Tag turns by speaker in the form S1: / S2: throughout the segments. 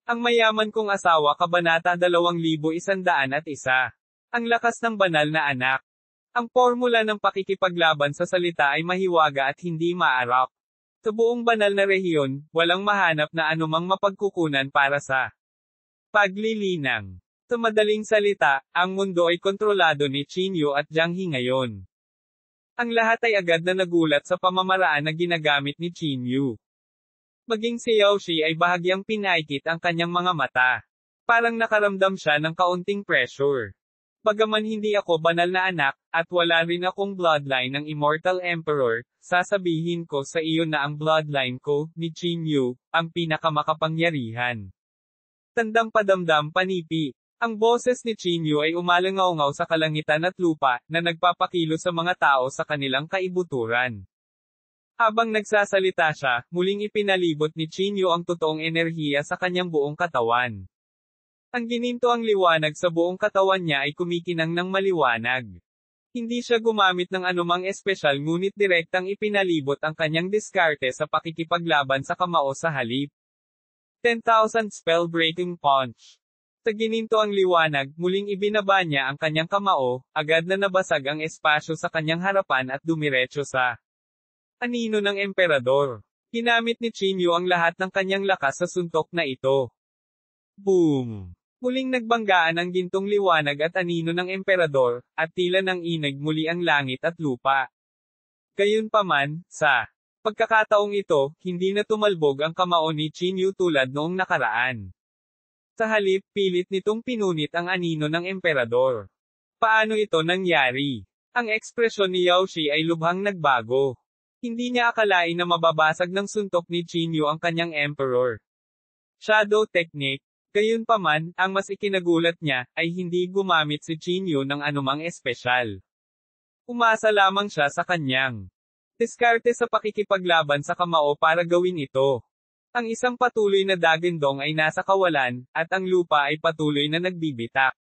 S1: Ang mayaman kong asawa Kabanata 2101. Ang lakas ng banal na anak. Ang formula ng pakikipaglaban sa salita ay mahiwaga at hindi maarap. Sa buong banal na rehiyon, walang mahanap na anumang mapagkukunan para sa paglilinang. Sa madaling salita, ang mundo ay kontrolado ni Chinyu at Jiang He ngayon. Ang lahat ay agad na nagulat sa pamamaraan na ginagamit ni Chinyu. Maging si Yao Shi ay bahagyang pinaikit ang kanyang mga mata. Parang nakaramdam siya ng kaunting pressure. Bagaman hindi ako banal na anak, at wala rin akong bloodline ng Immortal Emperor, sasabihin ko sa iyo na ang bloodline ko, ni Chinyu, ang pinakamakapangyarihan. Tandang padamdam panipi. Ang boses ni Chinyu ay umalangaw-ngaw sa kalangitan at lupa, na nagpapakilo sa mga tao sa kanilang kaibuturan. Habang nagsasalita siya, muling ipinalibot ni Chinyu ang totoong enerhiya sa kanyang buong katawan. Ang gininto ang liwanag sa buong katawan niya ay kumikinang ng maliwanag. Hindi siya gumamit ng anumang espesyal ngunit direktang ipinalibot ang kanyang diskarte sa pakikipaglaban sa kamao sa halip. 10,000 Spell-Breaking Punch. Sa gininto ang liwanag, muling ibinaba niya ang kanyang kamao, agad na nabasag ang espasyo sa kanyang harapan at dumiretso sa anino ng emperador. Ginamit ni Chinyu ang lahat ng kanyang lakas sa suntok na ito. Boom! Muling nagbanggaan ang gintong liwanag at anino ng emperador, at tila nang inig muli ang langit at lupa. Gayunpaman, sa pagkakataong ito, hindi na tumalbog ang kamao ni Chinyu tulad noong nakaraan. Sa halip, pilit nitong pinunit ang anino ng emperador. Paano ito nangyari? Ang ekspresyon ni Yao Shi ay lubhang nagbago. Hindi niya akalain na mababasag ng suntok ni Chinyu ang kanyang emperor. Shadow Technique. Gayunpaman, ang mas ikinagulat niya, ay hindi gumamit si Chinyu ng anumang espesyal. Umasa lamang siya sa kanyang diskarte sa pakikipaglaban sa kamao para gawin ito. Ang isang patuloy na dagindong ay nasa kawalan, at ang lupa ay patuloy na nagbibitak.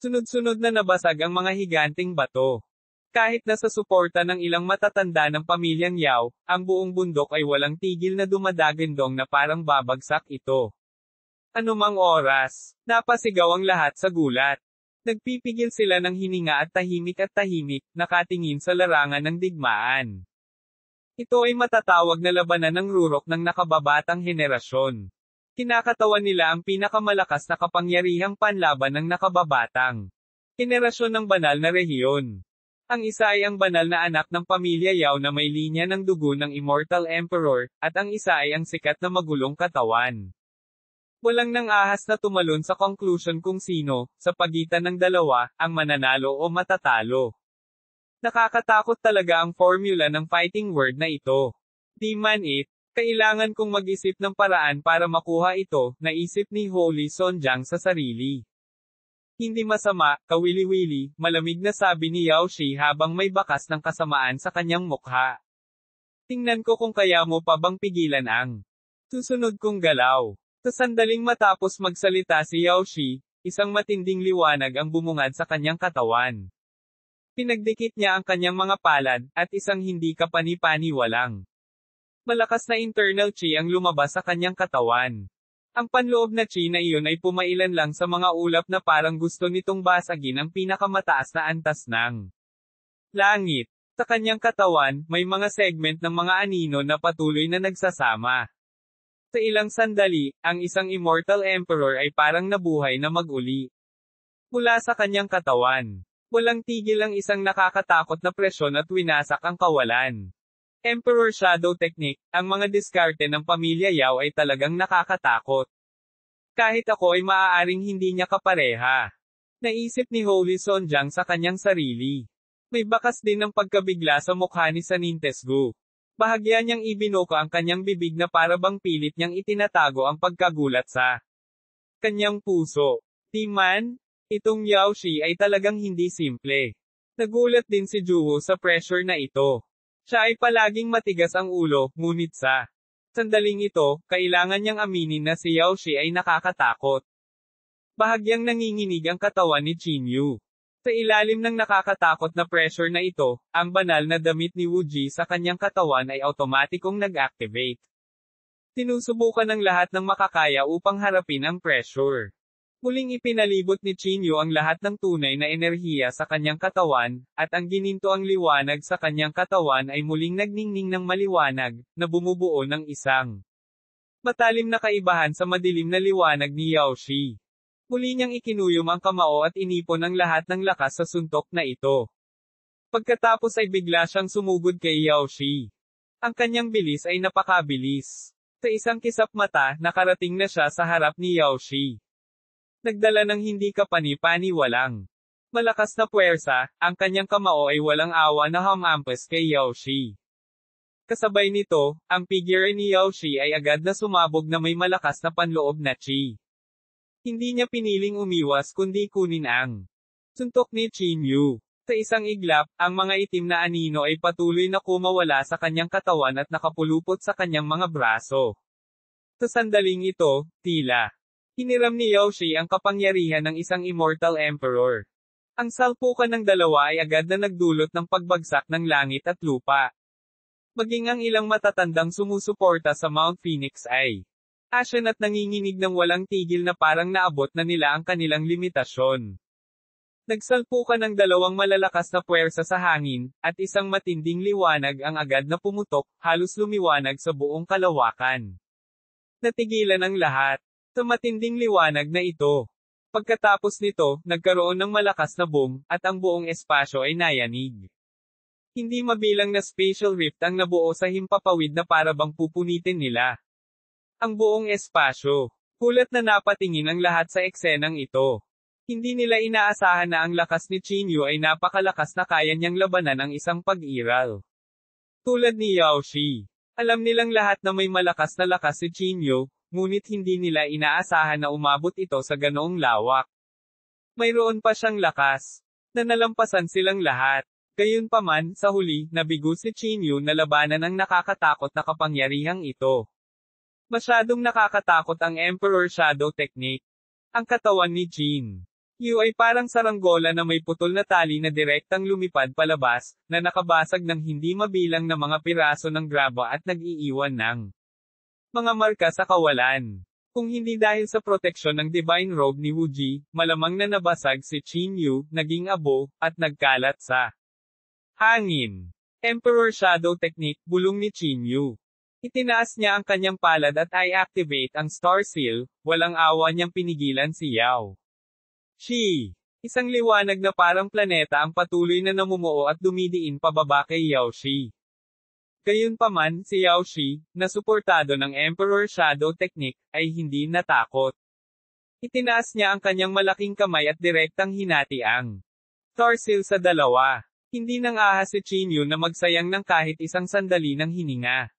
S1: Sunod-sunod na nabasag ang mga higanting bato. Kahit na sa suporta ng ilang matatanda ng pamilyang Yao, ang buong bundok ay walang tigil na dumadagindong na parang babagsak ito. Anumang oras, napasigaw ang lahat sa gulat. Nagpipigil sila ng hininga at tahimik, nakatingin sa larangan ng digmaan. Ito ay matatawag na labanan ng rurok ng nakababatang henerasyon. Kinakatawan nila ang pinakamalakas na kapangyarihang panlaban ng nakababatang henerasyon ng banal na rehiyon. Ang isa ay ang banal na anak ng pamilya Yao na may linya ng dugo ng Immortal Emperor, at ang isa ay ang sikat na magulong katawan. Walang nang ahas na tumalon sa conclusion kung sino, sa pagitan ng dalawa, ang mananalo o matatalo. Nakakatakot talaga ang formula ng fighting word na ito. Di man it, kailangan kong mag-isip ng paraan para makuha ito, naisip ni Holy Sonjang sa sarili. Hindi masama, kawili-wili, malamig na sabi ni Yao Shi habang may bakas ng kasamaan sa kanyang mukha. Tingnan ko kung kaya mo pa bang pigilan ang susunod kong galaw. Sa sandaling matapos magsalita si Yao Shi, isang matinding liwanag ang bumungad sa kanyang katawan. Pinagdikit niya ang kanyang mga palad, at isang hindi kapani-paniwalang malakas na internal chi ang lumabas sa kanyang katawan. Ang panloob na chi na iyon ay pumailan lang sa mga ulap na parang gusto nitong basagin ang pinakamataas na antas ng langit. Sa kanyang katawan, may mga segment ng mga anino na patuloy na nagsasama. Sa ilang sandali, ang isang Immortal Emperor ay parang nabuhay na mag-uli. Mula sa kanyang katawan, walang tigil ang isang nakakatakot na presyon at winasak ang kawalan. Emperor Shadow Technique, ang mga diskarte ng pamilya Yao ay talagang nakakatakot. Kahit ako ay maaaring hindi niya kapareha. Naisip ni Holy Sonjang sa kanyang sarili. May bakas din ng pagkabigla sa mukha ni Sanin Tesgu. Bahagya niyang ibinuka ang kanyang bibig na para bang pilit niyang itinatago ang pagkagulat sa kanyang puso. Di man, itong Yao Shi ay talagang hindi simple. Nagulat din si Juho sa pressure na ito. Siya ay palaging matigas ang ulo, ngunit sa sandaling ito, kailangan niyang aminin na si Yao Shi ay nakakatakot. Bahagyang nanginginig ang katawan ni Chinyu. Sa ilalim ng nakakatakot na pressure na ito, ang banal na damit ni Wu Ji sa kanyang katawan ay automatikong nag-activate. Sinusubukan ng lahat ng makakaya upang harapin ang pressure. Muling ipinalibot ni Chinyu ang lahat ng tunay na enerhiya sa kanyang katawan, at ang ginintoang liwanag sa kanyang katawan ay muling nagningning ng maliwanag, na bumubuo ng isang matalim na kaibahan sa madilim na liwanag ni Yaoshi. Muli niyang ikinuyom ang kamao at inipon ang lahat ng lakas sa suntok na ito. Pagkatapos ay bigla siyang sumugod kay Yaoshi. Ang kanyang bilis ay napakabilis. Sa isang kisap mata, nakarating na siya sa harap ni Yaoshi. Nagdala ng hindi kapani-paniwalang malakas na puwersa, ang kanyang kamao ay walang awa na humampas kay Yaoshi. Kasabay nito, ang figure ni Yaoshi ay agad na sumabog na may malakas na panloob na chi. Hindi niya piniling umiwas kundi kunin ang suntok ni Chinyu. Sa isang iglap, ang mga itim na anino ay patuloy na kumawala sa kanyang katawan at nakapulupot sa kanyang mga braso. Sa sandaling ito, tila hiniram ni Yaoshi ang kapangyarihan ng isang immortal emperor. Ang salpukan ng dalawa ay agad na nagdulot ng pagbagsak ng langit at lupa. Maging ang ilang matatandang sumusuporta sa Mount Phoenix ay asyan at nanginginig ng walang tigil na parang naabot na nila ang kanilang limitasyon. Nagsalpukan ng dalawang malalakas na puwersa sa hangin, at isang matinding liwanag ang agad na pumutok, halos lumiwanag sa buong kalawakan. Natigilan ang lahat. Sa matinding liwanag na ito. Pagkatapos nito, nagkaroon ng malakas na boom, at ang buong espasyo ay nayanig. Hindi mabilang na spatial rift ang nabuo sa himpapawid na parabang pupunitin nila ang buong espasyo. Kulat na napatingin ang lahat sa eksenang ito. Hindi nila inaasahan na ang lakas ni Chinyu ay napakalakas na kaya niyang labanan ang isang pag-iral. Tulad ni Yaoshi. Alam nilang lahat na may malakas na lakas si Chinyu, ngunit hindi nila inaasahan na umabot ito sa ganoong lawak. Mayroon pa siyang lakas na nalampasan silang lahat. Gayunpaman, sa huli, nabigo si Chinyu na labanan ang nakakatakot na kapangyarihang ito. Masyadong nakakatakot ang Emperor Shadow Technique. Ang katawan ni Chinyu ay parang saranggola na may putol na tali na direktang lumipad palabas, na nakabasag ng hindi mabilang na mga piraso ng graba at nag-iiwan ng mga marka sa kawalan. Kung hindi dahil sa proteksyon ng Divine Robe ni Wuji, malamang na nabasag si Chinyu, naging abo, at nagkalat sa hangin. Emperor Shadow Technique, bulong ni Chinyu. Itinaas niya ang kanyang palad at i-activate ang Star Seal, walang awa niyang pinigilan si Yao Shi. Isang liwanag na parang planeta ang patuloy na namumuo at dumidiin pababa kay Yaoshi. Gayunpaman, si Yaoshi, na suportado ng Emperor Shadow Technique, ay hindi natakot. Itinaas niya ang kanyang malaking kamay at direktang hinati ang Star Seal sa dalawa. Hindi nang ahas si Chinyu na magsayang ng kahit isang sandali ng hininga.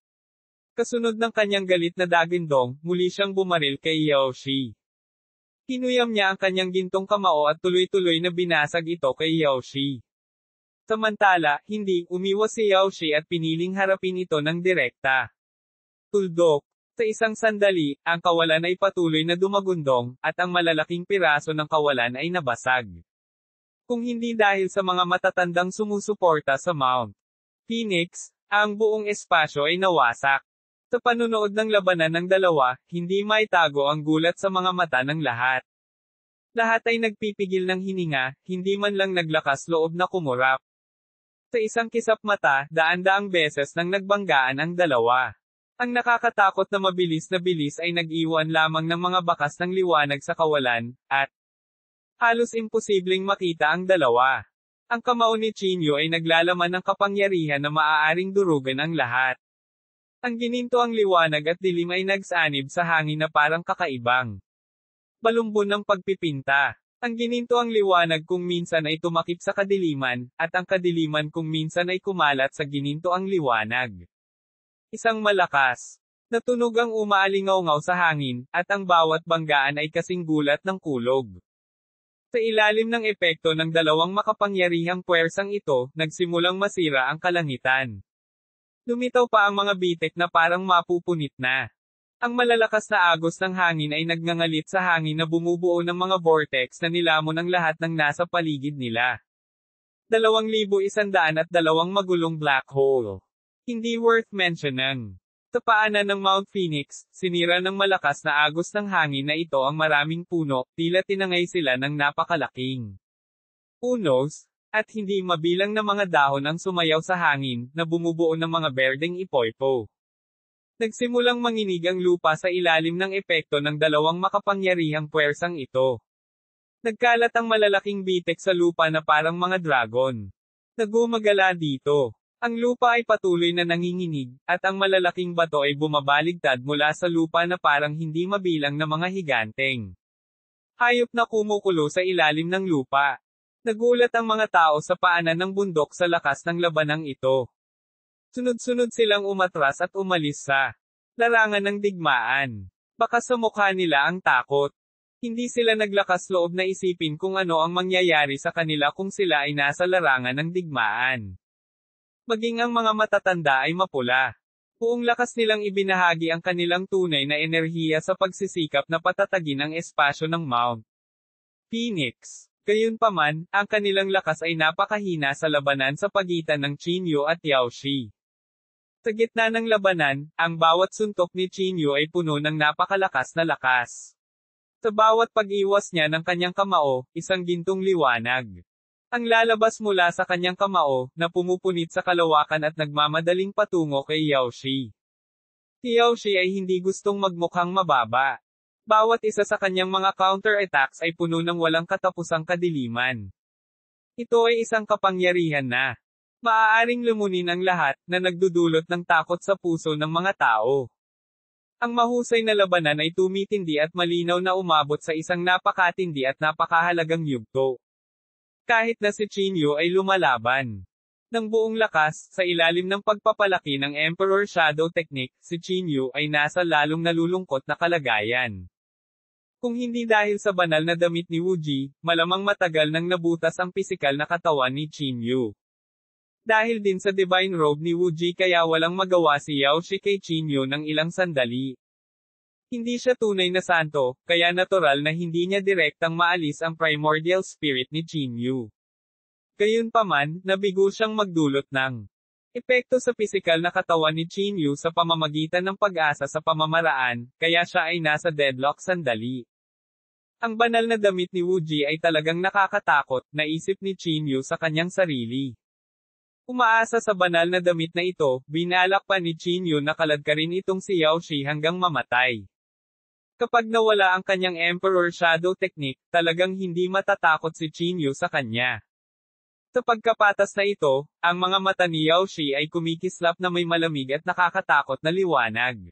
S1: Kasunod ng kanyang galit na dagindong, muli siyang bumaril kay Yaoshi. Kinuyam niya ang kanyang gintong kamao at tuloy-tuloy na binasag ito kay Yaoshi. Samantala, hindi, umiwas si Yaoshi at piniling harapin ito ng direkta. Tuldok. Sa isang sandali, ang kawalan ay patuloy na dumagundong, at ang malalaking piraso ng kawalan ay nabasag. Kung hindi dahil sa mga matatandang sumusuporta sa Mount Phoenix, ang buong espasyo ay nawasak. Sa panunood ng labanan ng dalawa, hindi maitago ang gulat sa mga mata ng lahat. Lahat ay nagpipigil ng hininga, hindi man lang naglakas loob na kumurap. Sa isang kisap mata, daan-daang beses nang nagbanggaan ang dalawa. Ang nakakatakot na bilis ay nag-iwan lamang ng mga bakas ng liwanag sa kawalan, at halos imposibleng makita ang dalawa. Ang kamao ni Chinyu ay naglalaman ng kapangyarihan na maaaring durugan ang lahat. Ang gininto ang liwanag at dilim ay nagsanib sa hangin na parang kakaibang balumbon ng pagpipinta. Ang gininto ang liwanag kung minsan ay tumakip sa kadiliman, at ang kadiliman kung minsan ay kumalat sa gininto ang liwanag. Isang malakas na tunog ang umaalingaw-ngaw sa hangin, at ang bawat banggaan ay kasing gulat ng kulog. Sa ilalim ng epekto ng dalawang makapangyarihang puwersang ito, nagsimulang masira ang kalangitan. Lumitaw pa ang mga bitik na parang mapupunit na. Ang malalakas na agos ng hangin ay nagngangalit sa hangin na bumubuo ng mga vortex na nilamon ang lahat ng nasa paligid nila. 2,102 magulong black hole. Hindi worth mentioning. Sa paanan ng Mount Phoenix, sinira ng malakas na agos ng hangin na ito ang maraming puno, tila tinangay sila ng napakalaking punos, at hindi mabilang na mga dahon ang sumayaw sa hangin, na bumubuo ng mga berdeng ipoypo. Nagsimulang manginig ang lupa sa ilalim ng epekto ng dalawang makapangyarihang puwersang ito. Nagkalat ang malalaking bitek sa lupa na parang mga dragon. Nagumagala dito. Ang lupa ay patuloy na nanginginig, at ang malalaking bato ay bumabaligtad mula sa lupa na parang hindi mabilang na mga higanteng hayop na kumukulo sa ilalim ng lupa. Nagulat ang mga tao sa paanan ng bundok sa lakas ng labanang ito. Sunod-sunod silang umatras at umalis sa larangan ng digmaan. Baka sa mukha nila ang takot. Hindi sila naglakas loob na isipin kung ano ang mangyayari sa kanila kung sila ay nasa larangan ng digmaan. Maging ang mga matatanda ay mapula. Buong lakas nilang ibinahagi ang kanilang tunay na enerhiya sa pagsisikap na patatagin ang espasyo ng Mount Phoenix. Gayunpaman, ang kanilang lakas ay napakahina sa labanan sa pagitan ng Qinyu at Yaoshi. Sa gitna ng labanan, ang bawat suntok ni Qinyu ay puno ng napakalakas na lakas. Sa bawat pag-iwas niya ng kanyang kamao, isang gintong liwanag ang lalabas mula sa kanyang kamao, na pumupunit sa kalawakan at nagmamadaling patungo kay Yaoshi. Si Yaoshi ay hindi gustong magmukhang mababa. Bawat isa sa kanyang mga counter-attacks ay puno ng walang katapusang kadiliman. Ito ay isang kapangyarihan na maaaring lumunin ang lahat, na nagdudulot ng takot sa puso ng mga tao. Ang mahusay na labanan ay tumitindi at malinaw na umabot sa isang napakatindi at napakahalagang yugto. Kahit na si Qinyu ay lumalaban ng buong lakas, sa ilalim ng pagpapalaki ng Emperor Shadow Technique, si Qinyu ay nasa lalong nalulungkot na kalagayan. Kung hindi dahil sa banal na damit ni Wu Ji, malamang matagal nang nabutas ang pisikal na katawan ni Qinyu. Dahil din sa divine robe ni Wu Ji kaya walang magawa si Yaoshi kay Qinyu ng ilang sandali. Hindi siya tunay na santo, kaya natural na hindi niya direktang maalis ang primordial spirit ni Qinyu. Gayunpaman, nabigo siyang magdulot ng epekto sa pisikal na katawan ni Qinyu sa pamamagitan ng pag-asa sa pamamaraan, kaya siya ay nasa deadlock sandali. Ang banal na damit ni Wu Ji ay talagang nakakatakot, naisip ni Qinyu sa kanyang sarili. Umaasa sa banal na damit na ito, binalak pa ni Qinyu na kaladkarin itong si Yaoshi hanggang mamatay. Kapag nawala ang kanyang Emperor Shadow Technique, talagang hindi matatakot si Qinyu sa kanya. Sa pagkapatas na ito, ang mga mata ni Yaoshi ay kumikislap na may malamig at nakakatakot na liwanag.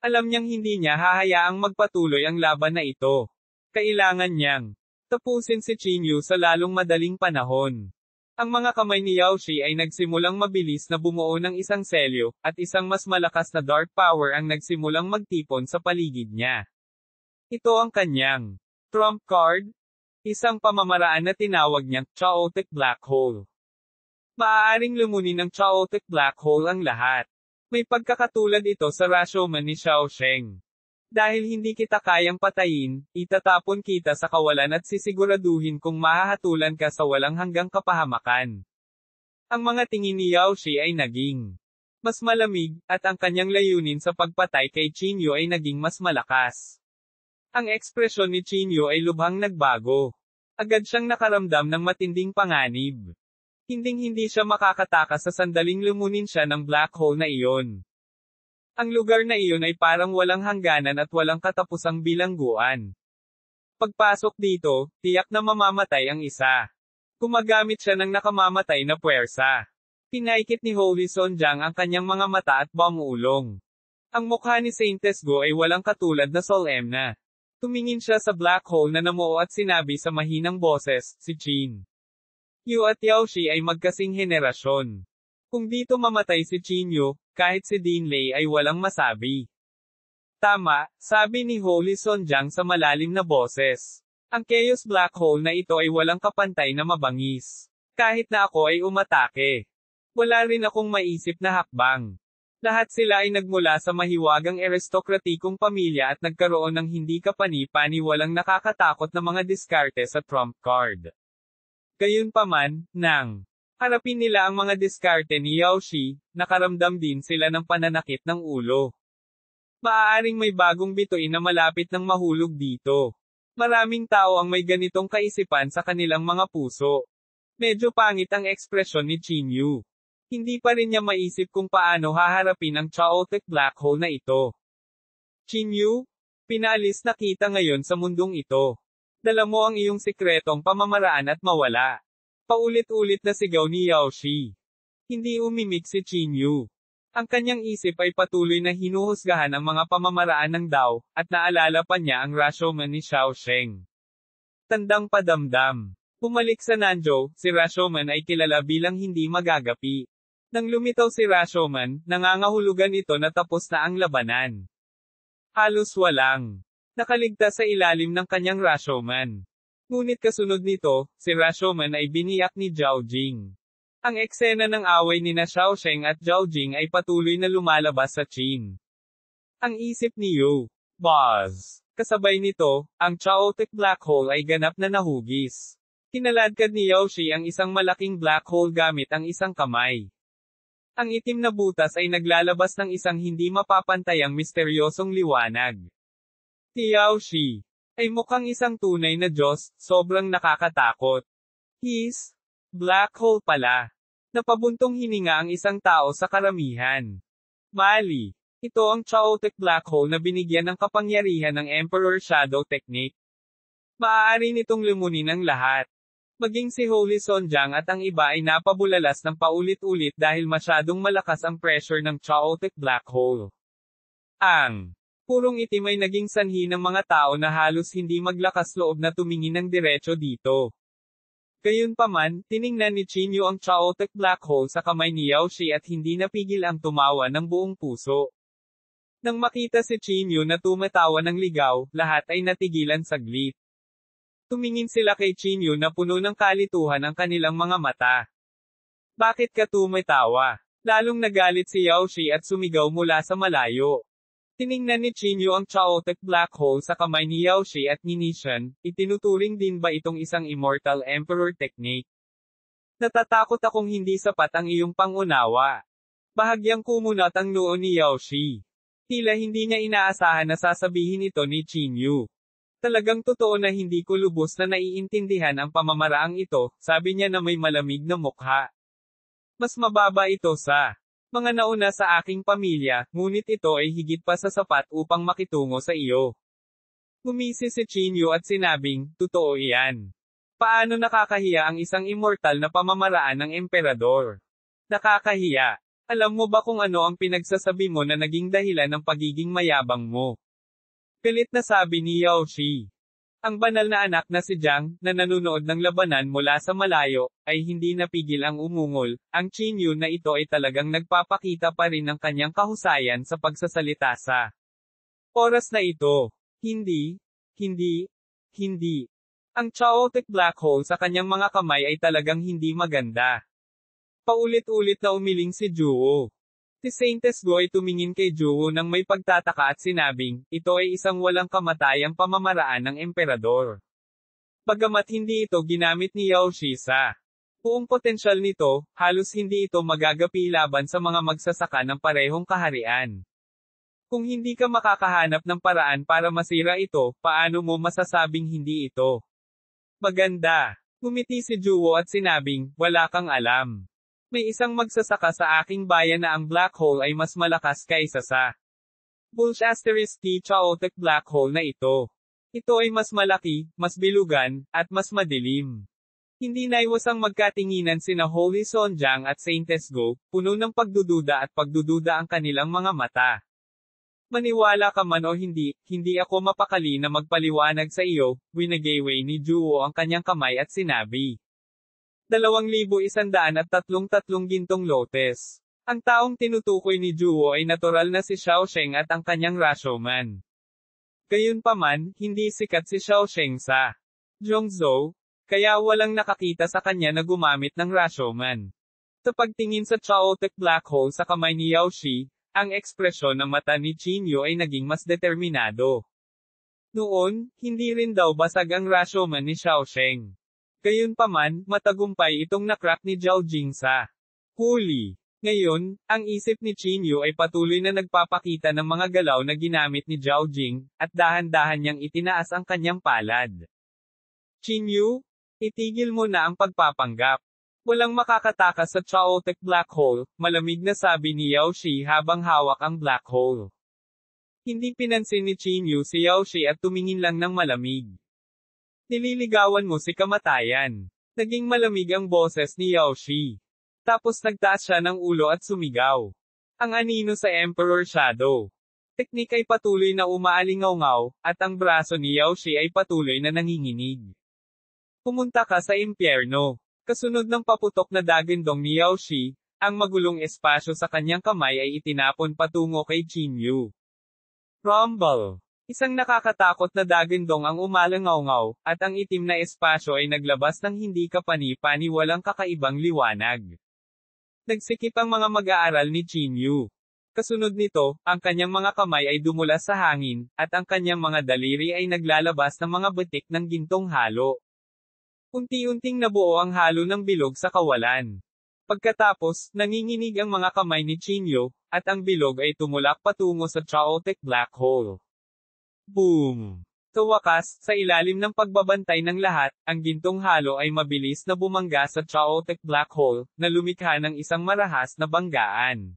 S1: Alam niyang hindi niya hahayaang magpatuloy ang laban na ito. Kailangan niyang tapusin si Qinyu sa lalong madaling panahon. Ang mga kamay ni Yaoshi ay nagsimulang mabilis na bumuo ng isang selyo, at isang mas malakas na dark power ang nagsimulang magtipon sa paligid niya. Ito ang kanyang trump card, isang pamamaraan na tinawag niyang chaotic black hole. Maaaring lumunin ng chaotic black hole ang lahat. May pagkakatulad ito sa Rashomon ni Xiao Sheng. Dahil hindi kita kayang patayin, itatapon kita sa kawalan at sisiguraduhin kung mahahatulan ka sa walang hanggang kapahamakan. Ang mga tingin ni Yaoshi ay naging mas malamig, at ang kanyang layunin sa pagpatay kay Qinyu ay naging mas malakas. Ang ekspresyon ni Qinyu ay lubhang nagbago. Agad siyang nakaramdam ng matinding panganib. Hinding-hindi siya makakatakas sa sandaling lumunin siya ng black hole na iyon. Ang lugar na iyon ay parang walang hangganan at walang katapusang bilangguan. Pagpasok dito, tiyak na mamamatay ang isa. Gumagamit siya ng nakamamatay na puwersa. Pinaikit ni Holy Sonjang ang kanyang mga mata at bangulong. Ang mukha ni Saint Tesgo ay walang katulad na solemna. Tumingin siya sa black hole na namuo at sinabi sa mahinang boses, si Qin Yu at Yaoshi ay magkasing henerasyon. Kung dito mamatay si Qinyu, kahit si Dean Lei ay walang masabi. Tama, sabi ni Holy Sonjang sa malalim na boses. Ang Chaos Black Hole na ito ay walang kapantay na mabangis. Kahit na ako ay umatake. Wala rin akong maisip na hakbang. Lahat sila ay nagmula sa mahiwagang aristokratikong pamilya at nagkaroon ng hindi kapani-pani walang nakakatakot na mga diskarte sa trump card. Gayunpaman, nang Harapin nila ang mga diskarte ni Yaoshi, nakaramdam din sila ng pananakit ng ulo. Maaaring may bagong bituin na malapit ng mahulog dito. Maraming tao ang may ganitong kaisipan sa kanilang mga puso. Medyo pangit ang ekspresyon ni Chinyu. Hindi pa rin niya maisip kung paano haharapin ang chaotic black hole na ito. Chinyu, pinaalis na kita ngayon sa mundong ito. Dala mo ang iyong sikretong pamamaraan at mawala. Paulit-ulit na sigaw ni Yaoshi. Hindi umimik si Chinyu. Ang kanyang isip ay patuloy na hinuhusgahan ang mga pamamaraan ng Dao, at naalala pa niya ang Rashomon ni Xiaosheng. Tandang padamdam. Bumalik sa Nanzhou, si Rashomon ay kilala bilang hindi magagapi. Nang lumitaw si Rashomon, nangangahulugan ito na tapos na ang labanan. Halos walang nakaligtas sa ilalim ng kanyang Rashomon. Ngunit kasunod nito, si Rashomon ay biniyak ni Zhao Jing. Ang eksena ng away ni na Xiaosheng at Zhao Jing ay patuloy na lumalabas sa Qin. Ang isip ni Yu, Buzz. Kasabay nito, ang chaotic black hole ay ganap na nahugis. Kinaladkad ni Yaoshi ang isang malaking black hole gamit ang isang kamay. Ang itim na butas ay naglalabas ng isang hindi mapapantayang misteryosong liwanag. Si Yaoshi ay mukhang isang tunay na Diyos, sobrang nakakatakot. His black hole pala. Napabuntong hininga ang isang tao sa karamihan. Mali. Ito ang chaotic black hole na binigyan ng kapangyarihan ng Emperor Shadow Technique. Maaari nitong lumunin ang lahat. Maging si Holy Sonjang at ang iba ay napabulalas ng paulit-ulit dahil masyadong malakas ang pressure ng chaotic black hole. Ang purong itim ay naging sanhi ng mga tao na halos hindi maglakas loob na tumingin ng diretso dito. Gayunpaman, tiningnan ni Chinyu ang chaotic black hole sa kamay ni Yaoshi at hindi napigil ang tumawa ng buong puso. Nang makita si Chinyu na tumatawa ng ligaw, lahat ay natigilan saglit. Tumingin sila kay Chinyu na puno ng kalituhan ang kanilang mga mata. Bakit ka tumatawa? Lalong nagalit si Yaoshi at sumigaw mula sa malayo. Tiningnan ni Chinyu ang chaotic black hole sa kamay ni Yaoshi at ni Nishan, itinuturing din ba itong isang immortal emperor technique? Natatakot akong hindi sapat ang iyong pangunawa. Bahagyang kumunat ang noo ni Yaoshi. Tila hindi niya inaasahan na sasabihin ito ni Chinyu. Talagang totoo na hindi ko lubos na naiintindihan ang pamamaraang ito, sabi niya na may malamig na mukha. Mas mababa ito sa mga nauna sa aking pamilya, ngunit ito ay higit pa sa sapat upang makitungo sa iyo. Ngumisi si Chinyu at sinabing, totoo iyan. Paano nakakahiya ang isang immortal na pamamaraan ng emperador? Nakakahiya. Alam mo ba kung ano ang pinagsasabi mo na naging dahilan ng pagiging mayabang mo? Galit na sabi ni Yaoshi. Ang banal na anak na si Jiang, na nanunood ng labanan mula sa malayo, ay hindi napigil ang umungol. Ang Chinyu na ito ay talagang nagpapakita pa rin ng kanyang kahusayan sa pagsasalita sa oras na ito. Hindi. Ang chaotic black hole sa kanyang mga kamay ay talagang hindi maganda. Paulit-ulit na umiling si Juwo. Si Saintes Go ay tumingin kay Juwo nang may pagtataka at sinabing, ito ay isang walang kamatayang pamamaraan ng emperador. Bagamat hindi ito ginamit ni Yaoshi sa buong potensyal nito, halos hindi ito magagapi laban sa mga magsasaka ng parehong kaharian. Kung hindi ka makakahanap ng paraan para masira ito, paano mo masasabing hindi ito maganda? Ngumiti si Juwo at sinabing, wala kang alam. May isang magsasaka sa aking bayan na ang black hole ay mas malakas kaysa sa *T chaotic black hole na ito. Ito ay mas malaki, mas bilugan, at mas madilim. Hindi naiwasang magkatinginan sina Holy Sonjang at Saintes Go, puno ng pagdududa ang kanilang mga mata. Maniwala ka man o hindi ako mapakali na magpaliwanag sa iyo, winagayway ni Juwo ang kanyang kamay at sinabi. 2,133 gintong lotes. Ang taong tinutukoy ni Juwo ay natural na si Xiaosheng at ang kanyang Rashomon. Gayunpaman, hindi sikat si Xiaosheng sa Zhongzhou, kaya walang nakakita sa kanya na gumamit ng Rashomon. Sa pagtingin sa chaotic black hole sa kamay ni Yaoshi, ang ekspresyon ng mata ni Chinyu ay naging mas determinado. Noon, hindi rin daw basag ang Rashomon ni Xiaosheng. Gayunpaman, matagumpay itong nakrap ni Zhao Jing sa huli. Ngayon, ang isip ni Qin Yu ay patuloy na nagpapakita ng mga galaw na ginamit ni Zhao Jing, at dahan-dahan niyang itinaas ang kanyang palad. Qin Yu, itigil mo na ang pagpapanggap. Walang makakatakas sa chaotic black hole, malamig na sabi ni Yao Shi habang hawak ang black hole. Hindi pinansin ni Qin Yu si Yao Shi at tumingin lang ng malamig. Nililigawan mo si kamatayan. Naging malamig ang boses ni Yao Shi. Tapos nagtaas siya ng ulo at sumigaw. Ang anino sa Emperor Shadow. Teknik ay patuloy na umaalingaw-ngaw, at ang braso ni Yao Shi ay patuloy na nanginginig. Pumunta ka sa impyerno. Kasunod ng paputok na dagindong ni Yao Shi, ang magulong espasyo sa kanyang kamay ay itinapon patungo kay Qin Yu. Rumble. Isang nakakatakot na dagindong ang umalangaw-ngaw, at ang itim na espasyo ay naglabas ng hindi kapani-pani walang kakaibang liwanag. Nagsikip ang mga mag-aaral ni Qin Yu. Kasunod nito, ang kanyang mga kamay ay dumulas sa hangin, at ang kanyang mga daliri ay naglalabas ng mga butik ng gintong halo. Unti-unting nabuo ang halo ng bilog sa kawalan. Pagkatapos, nanginginig ang mga kamay ni Qin Yu, at ang bilog ay tumulak patungo sa chaotic black hole. Boom! Sa wakas, sa ilalim ng pagbabantay ng lahat, ang gintong halo ay mabilis na bumangga sa chaotic black hole, na lumikha ng isang marahas na banggaan.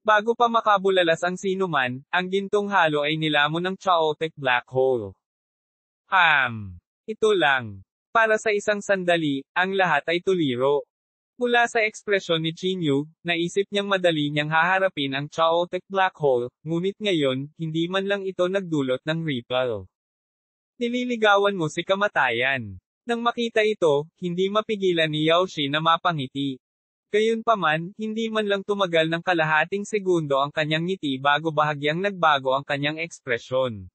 S1: Bago pa makabulalas ang sinuman, ang gintong halo ay nilamon ng chaotic black hole. Ito lang. Para sa isang sandali, ang lahat ay tuliro. Mula sa ekspresyon ni Qin Yu, naisip niyang madali niyang haharapin ang chaotic black hole, ngunit ngayon, hindi man lang ito nagdulot ng ripple. Nililigawan mo si kamatayan. Nang makita ito, hindi mapigilan ni Yao Shi na mapangiti. Gayunpaman, hindi man lang tumagal ng kalahating segundo ang kanyang ngiti bago bahagyang nagbago ang kanyang ekspresyon.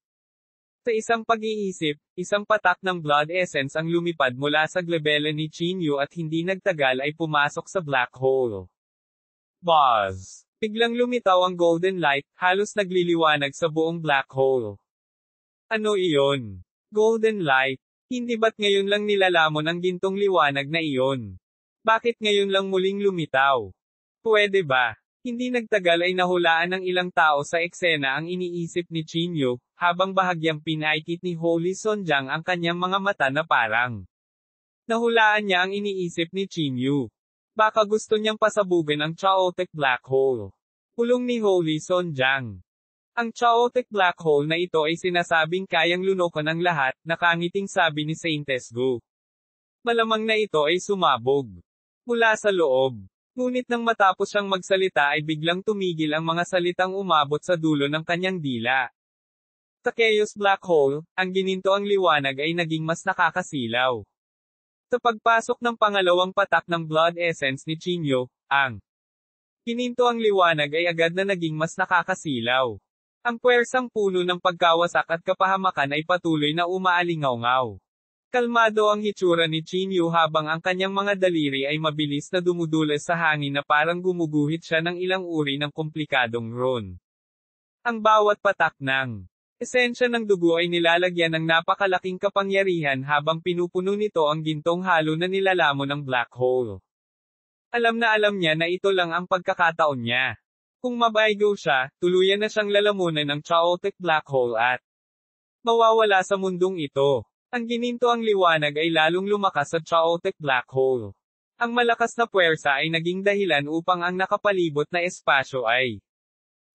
S1: Sa isang pag-iisip, isang patak ng blood essence ang lumipad mula sa glabela ni Qin Yu at hindi nagtagal ay pumasok sa black hole. Buzz! Biglang lumitaw ang golden light, halos nagliliwanag sa buong black hole. Ano iyon? Golden light? Hindi ba't ngayon lang nilalamon ang gintong liwanag na iyon? Bakit ngayon lang muling lumitaw? Pwede ba? Hindi nagtagal ay nahulaan ng ilang tao sa eksena ang iniisip ni Qin Yu, habang bahagyang pinaikit ni Holy Sonjang ang kanyang mga mata na parang. Nahulaan niya ang iniisip ni Qin Yu. Baka gusto niyang pasabugin ang chaotic black hole. Pulong ni Holy Sonjang. Ang chaotic black hole na ito ay sinasabing kayang lunokan ang lahat, nakangiting sabi ni Saintess Gu. Malamang na ito ay sumabog. Mula sa loob. Ngunit nang matapos siyang magsalita ay biglang tumigil ang mga salitang umabot sa dulo ng kanyang dila. Sa chaos black hole, ang gininto ang liwanag ay naging mas nakakasilaw. Sa pagpasok ng pangalawang patak ng blood essence ni Qin Yu, ang gininto ang liwanag ay agad na naging mas nakakasilaw. Ang puwersang puno ng pagkawasak at kapahamakan ay patuloy na umaalingaw-ngaw. Kalmado ang hitsura ni Qin Yu habang ang kanyang mga daliri ay mabilis na dumudulas sa hangin na parang gumuguhit siya ng ilang uri ng komplikadong rune. Ang bawat patak ng esensya ng dugo ay nilalagyan ng napakalaking kapangyarihan habang pinupuno nito ang gintong halo na nilalamon ng black hole. Alam niya na ito lang ang pagkakataon niya. Kung mabaigo siya, tuluyan na siyang lalamunan ng chaotic black hole at mawawala sa mundong ito. Ang gininto ang liwanag ay lalong lumakas sa chaotic black hole. Ang malakas na puwersa ay naging dahilan upang ang nakapalibot na espasyo ay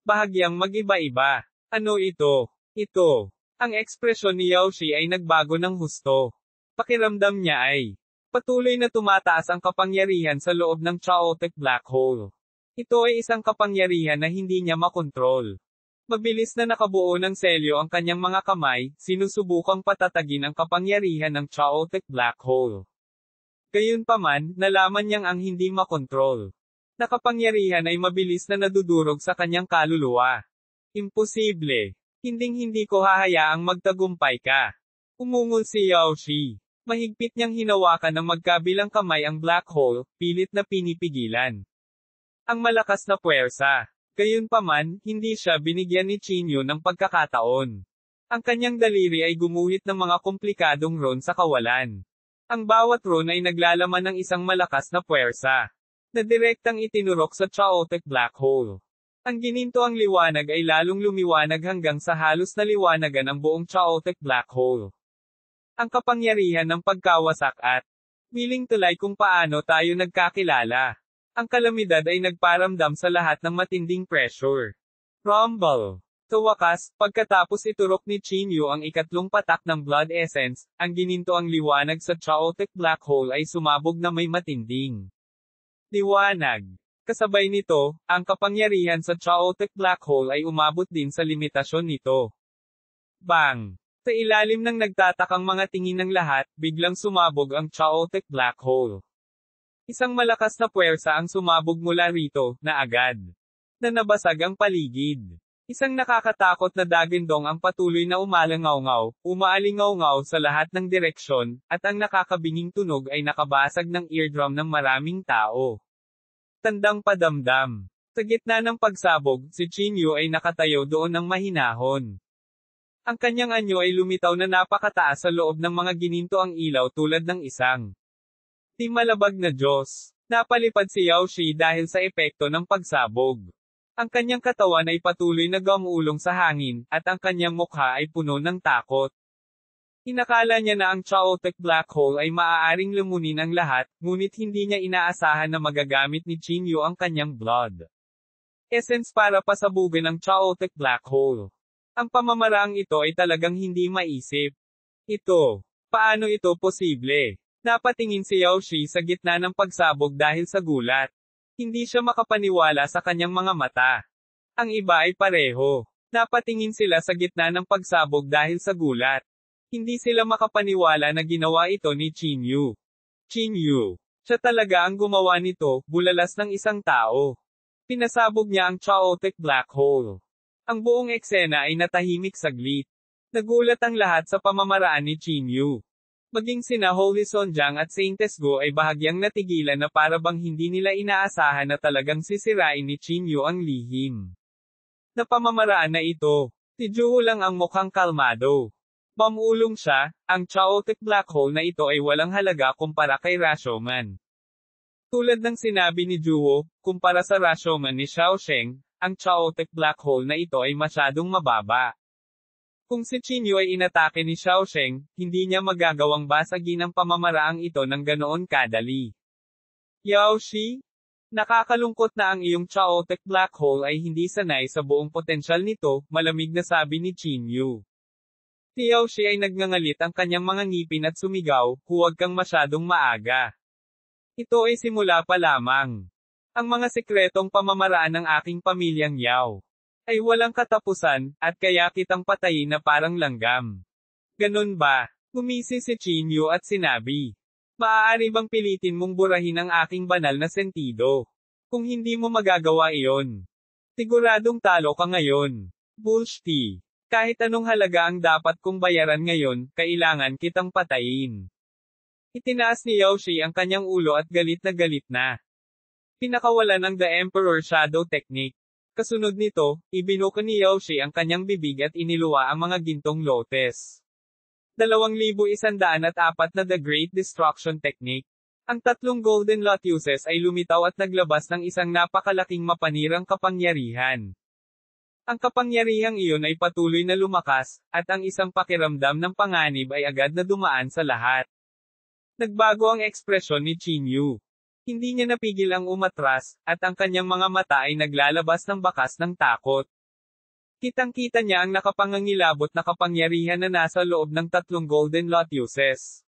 S1: bahagyang mag-iba-iba. Ano ito? Ito. Ang ekspresyon ni Yao Shi ay nagbago ng husto. Pakiramdam niya ay patuloy na tumataas ang kapangyarihan sa loob ng chaotic black hole. Ito ay isang kapangyarihan na hindi niya makontrol. Mabilis na nakabuo ng selyo ang kanyang mga kamay, sinusubukang patatagin ang kapangyarihan ng chaotic black hole. Gayunpaman, nalaman niyang ang hindi makontrol na kapangyarihan ay mabilis na nadudurog sa kanyang kaluluwa. Imposible. Hinding-hindi ko hahayaang magtagumpay ka. Umungol si Yao Shi. Mahigpit niyang hinawakan ng magkabilang kamay ang black hole, pilit na pinipigilan ang malakas na puwersa. Gayunpaman, hindi siya binigyan ni Qin Yu ng pagkakataon. Ang kanyang daliri ay gumuhit ng mga komplikadong rune sa kawalan. Ang bawat rune ay naglalaman ng isang malakas na puwersa, na direktang itinurok sa chaotic black hole. Ang ginintoang liwanag ay lalong lumiwanag hanggang sa halos naliwanagan ang buong chaotic black hole. Ang kapangyarihan ng pagkawasak at willing tulay kung paano tayo nagkakilala. Ang kalamidad ay nagparamdam sa lahat ng matinding pressure. Rumble. Sa wakas, pagkatapos iturok ni Chinyu ang ikatlong patak ng blood essence, ang ginintoang liwanag sa chaotic black hole ay sumabog na may matinding liwanag. Kasabay nito, ang kapangyarihan sa chaotic black hole ay umabot din sa limitasyon nito. Bang! Sa ilalim ng nagtatakang mga tingin ng lahat, biglang sumabog ang chaotic black hole. Isang malakas na puwersa ang sumabog mula rito, na agad na nabasag ang paligid. Isang nakakatakot na dagindong ang patuloy na umalangaw-ngaw, umaalingaw-ngaw sa lahat ng direksyon, at ang nakakabinging tunog ay nakabasag ng eardrum ng maraming tao. Tandang padamdam. Sa gitna ng pagsabog, si Chinyu ay nakatayo doon ng mahinahon. Ang kanyang anyo ay lumitaw na napakataas sa loob ng mga gininto ang ilaw tulad ng isang di malabag na Diyos. Napalipad si Yao Shi dahil sa epekto ng pagsabog. Ang kanyang katawan ay patuloy na gumulong sa hangin, at ang kanyang mukha ay puno ng takot. Inakala niya na ang chaotic black hole ay maaaring lumunin ang lahat, ngunit hindi niya inaasahan na magagamit ni Chinyu ang kanyang blood essence para pasabugin ang chaotic black hole. Ang pamamaraang ito ay talagang hindi maisip. Paano ito posible? Napatingin si Yao Shi sa gitna ng pagsabog dahil sa gulat. Hindi siya makapaniwala sa kanyang mga mata. Ang iba ay pareho. Napatingin sila sa gitna ng pagsabog dahil sa gulat. Hindi sila makapaniwala na ginawa ito ni Chinyu. Chinyu. Siya talaga ang gumawa nito, bulalas ng isang tao. Pinasabog niya ang chaotic black hole. Ang buong eksena ay natahimik saglit. Nagulat ang lahat sa pamamaraan ni Chinyu. Maging sina Holy Sonjang at Saint Tesgo ay bahagyang natigilan na para bang hindi nila inaasahan na talagang sisirain ni Chinyu ang lihim na pamamaraan na ito. Si Juho lang ang mukhang kalmado. Mamulong siya, ang chaotic black hole na ito ay walang halaga kumpara kay Rashomon. Tulad ng sinabi ni Juho, kumpara sa Rashomon ni Xiaosheng, ang chaotic black hole na ito ay masyadong mababa. Kung si Chinyu ay inatake ni Xiaosheng, hindi niya magagawang basagin ang pamamaraang ito ng ganoon kadali. Yao Shi? Nakakalungkot na ang iyong chaotic black hole ay hindi sanay sa buong potensyal nito, malamig na sabi ni Chinyu. Si Yao Shi ay nagngangalit ang kanyang mga ngipin at sumigaw, huwag kang masyadong maaga. Ito ay simula pa lamang. Ang mga sekretong pamamaraan ng aking pamilyang Yao ay walang katapusan, at kaya kitang patayin na parang langgam. Ganun ba? Gumisi si Chinyu at sinabi. Maaari bang pilitin mong burahin ang aking banal na sentido? Kung hindi mo magagawa iyon, siguradong talo ka ngayon. Bullshit. Kahit anong halaga ang dapat kong bayaran ngayon, kailangan kitang patayin. Itinaas ni Yao Shi ang kanyang ulo at galit na. Pinakawalan ang The Emperor Shadow Technique. Kasunod nito, ibinuka ni Yao Shi ang kanyang bibig at iniluwa ang mga gintong lotes. 2,104 na The Great Destruction Technique. Ang tatlong Golden Lotuses ay lumitaw at naglabas ng isang napakalaking mapanirang kapangyarihan. Ang kapangyarihang iyon ay patuloy na lumakas, at ang isang pakiramdam ng panganib ay agad na dumaan sa lahat. Nagbago ang ekspresyon ni Chinyu. Hindi niya napigil ang umatras, at ang kanyang mga mata ay naglalabas ng bakas ng takot. Kitang-kita niya ang nakapangangilabot na kapangyarihan na nasa loob ng tatlong Golden Lotuses.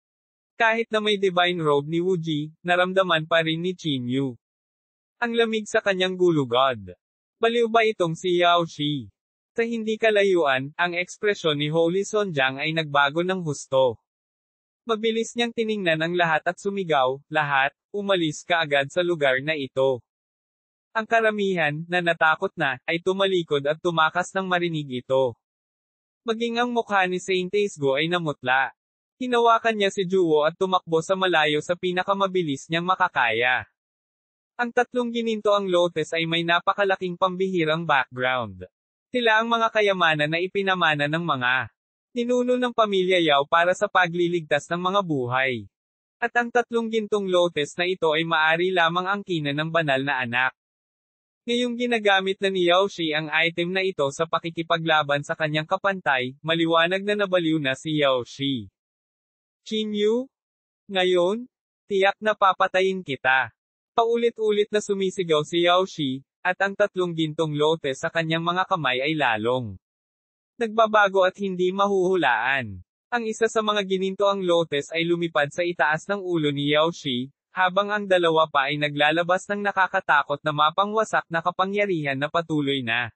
S1: Kahit na may divine robe ni Wuji, naramdaman pa rin ni Chinyu ang lamig sa kanyang gulugod. Baliw ba itong si Yao Shi? Sa hindi kalayuan, ang ekspresyon ni Holy Sonjang ay nagbago ng husto. Mabilis niyang tiningnan ang lahat at sumigaw, lahat, umalis ka agad sa lugar na ito. Ang karamihan, na natakot na, ay tumalikod at tumakas nang marinig ito. Maging ang mukha ni Saint Tesgo ay namutla. Hinawakan niya si Juwo at tumakbo sa malayo sa pinakamabilis niyang makakaya. Ang tatlong gininto ang lotes ay may napakalaking pambihirang background. Sila ang mga kayamanan na ipinamana ng mga ninuno ng pamilya Yao para sa pagliligtas ng mga buhay. At ang tatlong gintong lotes na ito ay maari lamang angkinan ng banal na anak. Ngayong ginagamit na ni Yaoshi ang item na ito sa pakikipaglaban sa kanyang kapantay, maliwanag na nabaliw na si Yaoshi. Chinyu? Ngayon? Tiyak na papatayin kita. Paulit-ulit na sumisigaw si Yaoshi, at ang tatlong gintong lotes sa kanyang mga kamay ay lalong nagbabago at hindi mahuhulaan. Ang isa sa mga ginintoang lotes ay lumipad sa itaas ng ulo ni Yaoshi, habang ang dalawa pa ay naglalabas ng nakakatakot na mapangwasak na kapangyarihan na patuloy na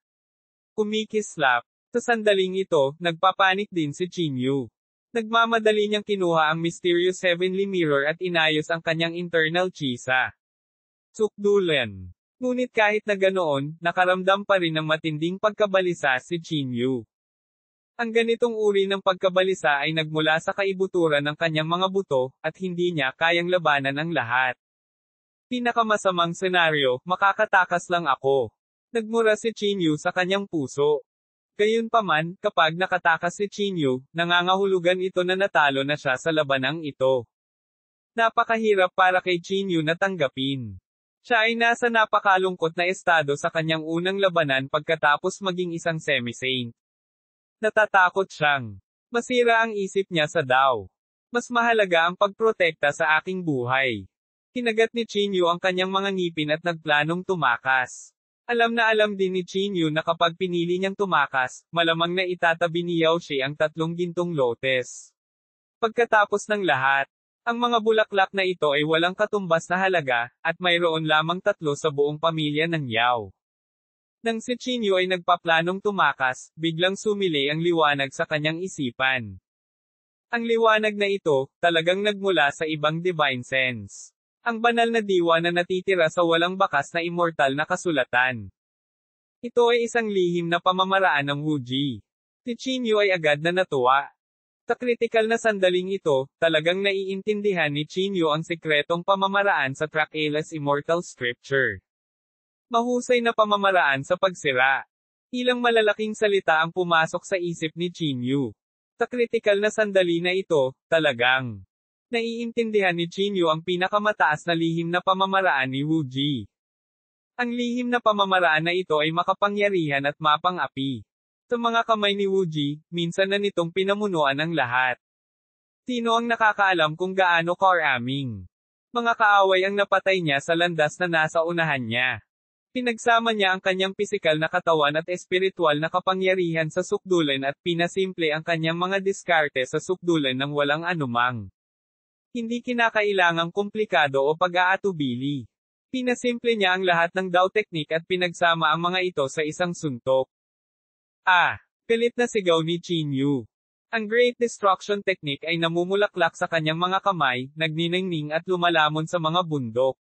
S1: kumikislap. Sa sandaling ito, nagpapanik din si Chinyu. Nagmamadali niyang kinuha ang mysterious heavenly mirror at inayos ang kanyang internal chi sa sukdulan. Ngunit kahit na ganoon, nakaramdam pa rin ng matinding pagkabalisa si Chinyu. Ang ganitong uri ng pagkabalisa ay nagmula sa kaibuturan ng kanyang mga buto, at hindi niya kayang labanan ang lahat. Pinakamasamang senaryo, makakatakas lang ako. Nagmura si Chinyu sa kanyang puso. Gayunpaman, kapag nakatakas si Chinyu, nangangahulugan ito na natalo na siya sa labanang ito. Napakahirap para kay Chinyu na tanggapin. Siya ay nasa napakalungkot na estado sa kanyang unang labanan pagkatapos maging isang semi-saint. Natatakot siyang masira ang isip niya sa Dao. Mas mahalaga ang pagprotekta sa aking buhay. Kinagat ni Chinyu ang kanyang mga ngipin at nagplanong tumakas. Alam na alam din ni Chinyu na kapag pinili niyang tumakas, malamang na itatabi ni Yaoshi ang tatlong gintong lotes. Pagkatapos ng lahat, ang mga bulaklak na ito ay walang katumbas na halaga, at mayroon lamang tatlo sa buong pamilya ng Yao. Nang si Chinyu ay nagpaplanong tumakas, biglang sumili ang liwanag sa kanyang isipan. Ang liwanag na ito, talagang nagmula sa ibang divine sense. Ang banal na diwa na natitira sa walang bakas na immortal na kasulatan. Ito ay isang lihim na pamamaraan ng Wuji. Si Chinyu ay agad na natuwa. Sa kritikal na sandaling ito, talagang naiintindihan ni Chinyu ang sikretong pamamaraan sa Trakelas Immortal Scripture. Mahusay na pamamaraan sa pagsira. Ilang malalaking salita ang pumasok sa isip ni Chinyu. Sa kritikal na sandali na ito, talagang naiintindihan ni Chinyu ang pinakamataas na lihim na pamamaraan ni Wuji. Ang lihim na pamamaraan na ito ay makapangyarihan at mapang-api. Sa mga kamay ni Wuji, minsan na nitong pinamunuan ang lahat. Sino ang nakakaalam kung gaano karaming mga kaaway ang napatay niya sa landas na nasa unahan niya? Pinagsama niya ang kanyang pisikal na katawan at espiritual na kapangyarihan sa sukdulan at pinasimple ang kanyang mga diskarte sa sukdulan ng walang anumang hindi kinakailangang komplikado o pag-aatubili. Pinasimple niya ang lahat ng Dao technique at pinagsama ang mga ito sa isang suntok. Galit na sigaw ni Chinyu. Ang Great Destruction Technique ay namumulaklak sa kanyang mga kamay, nagniningning at lumalamon sa mga bundok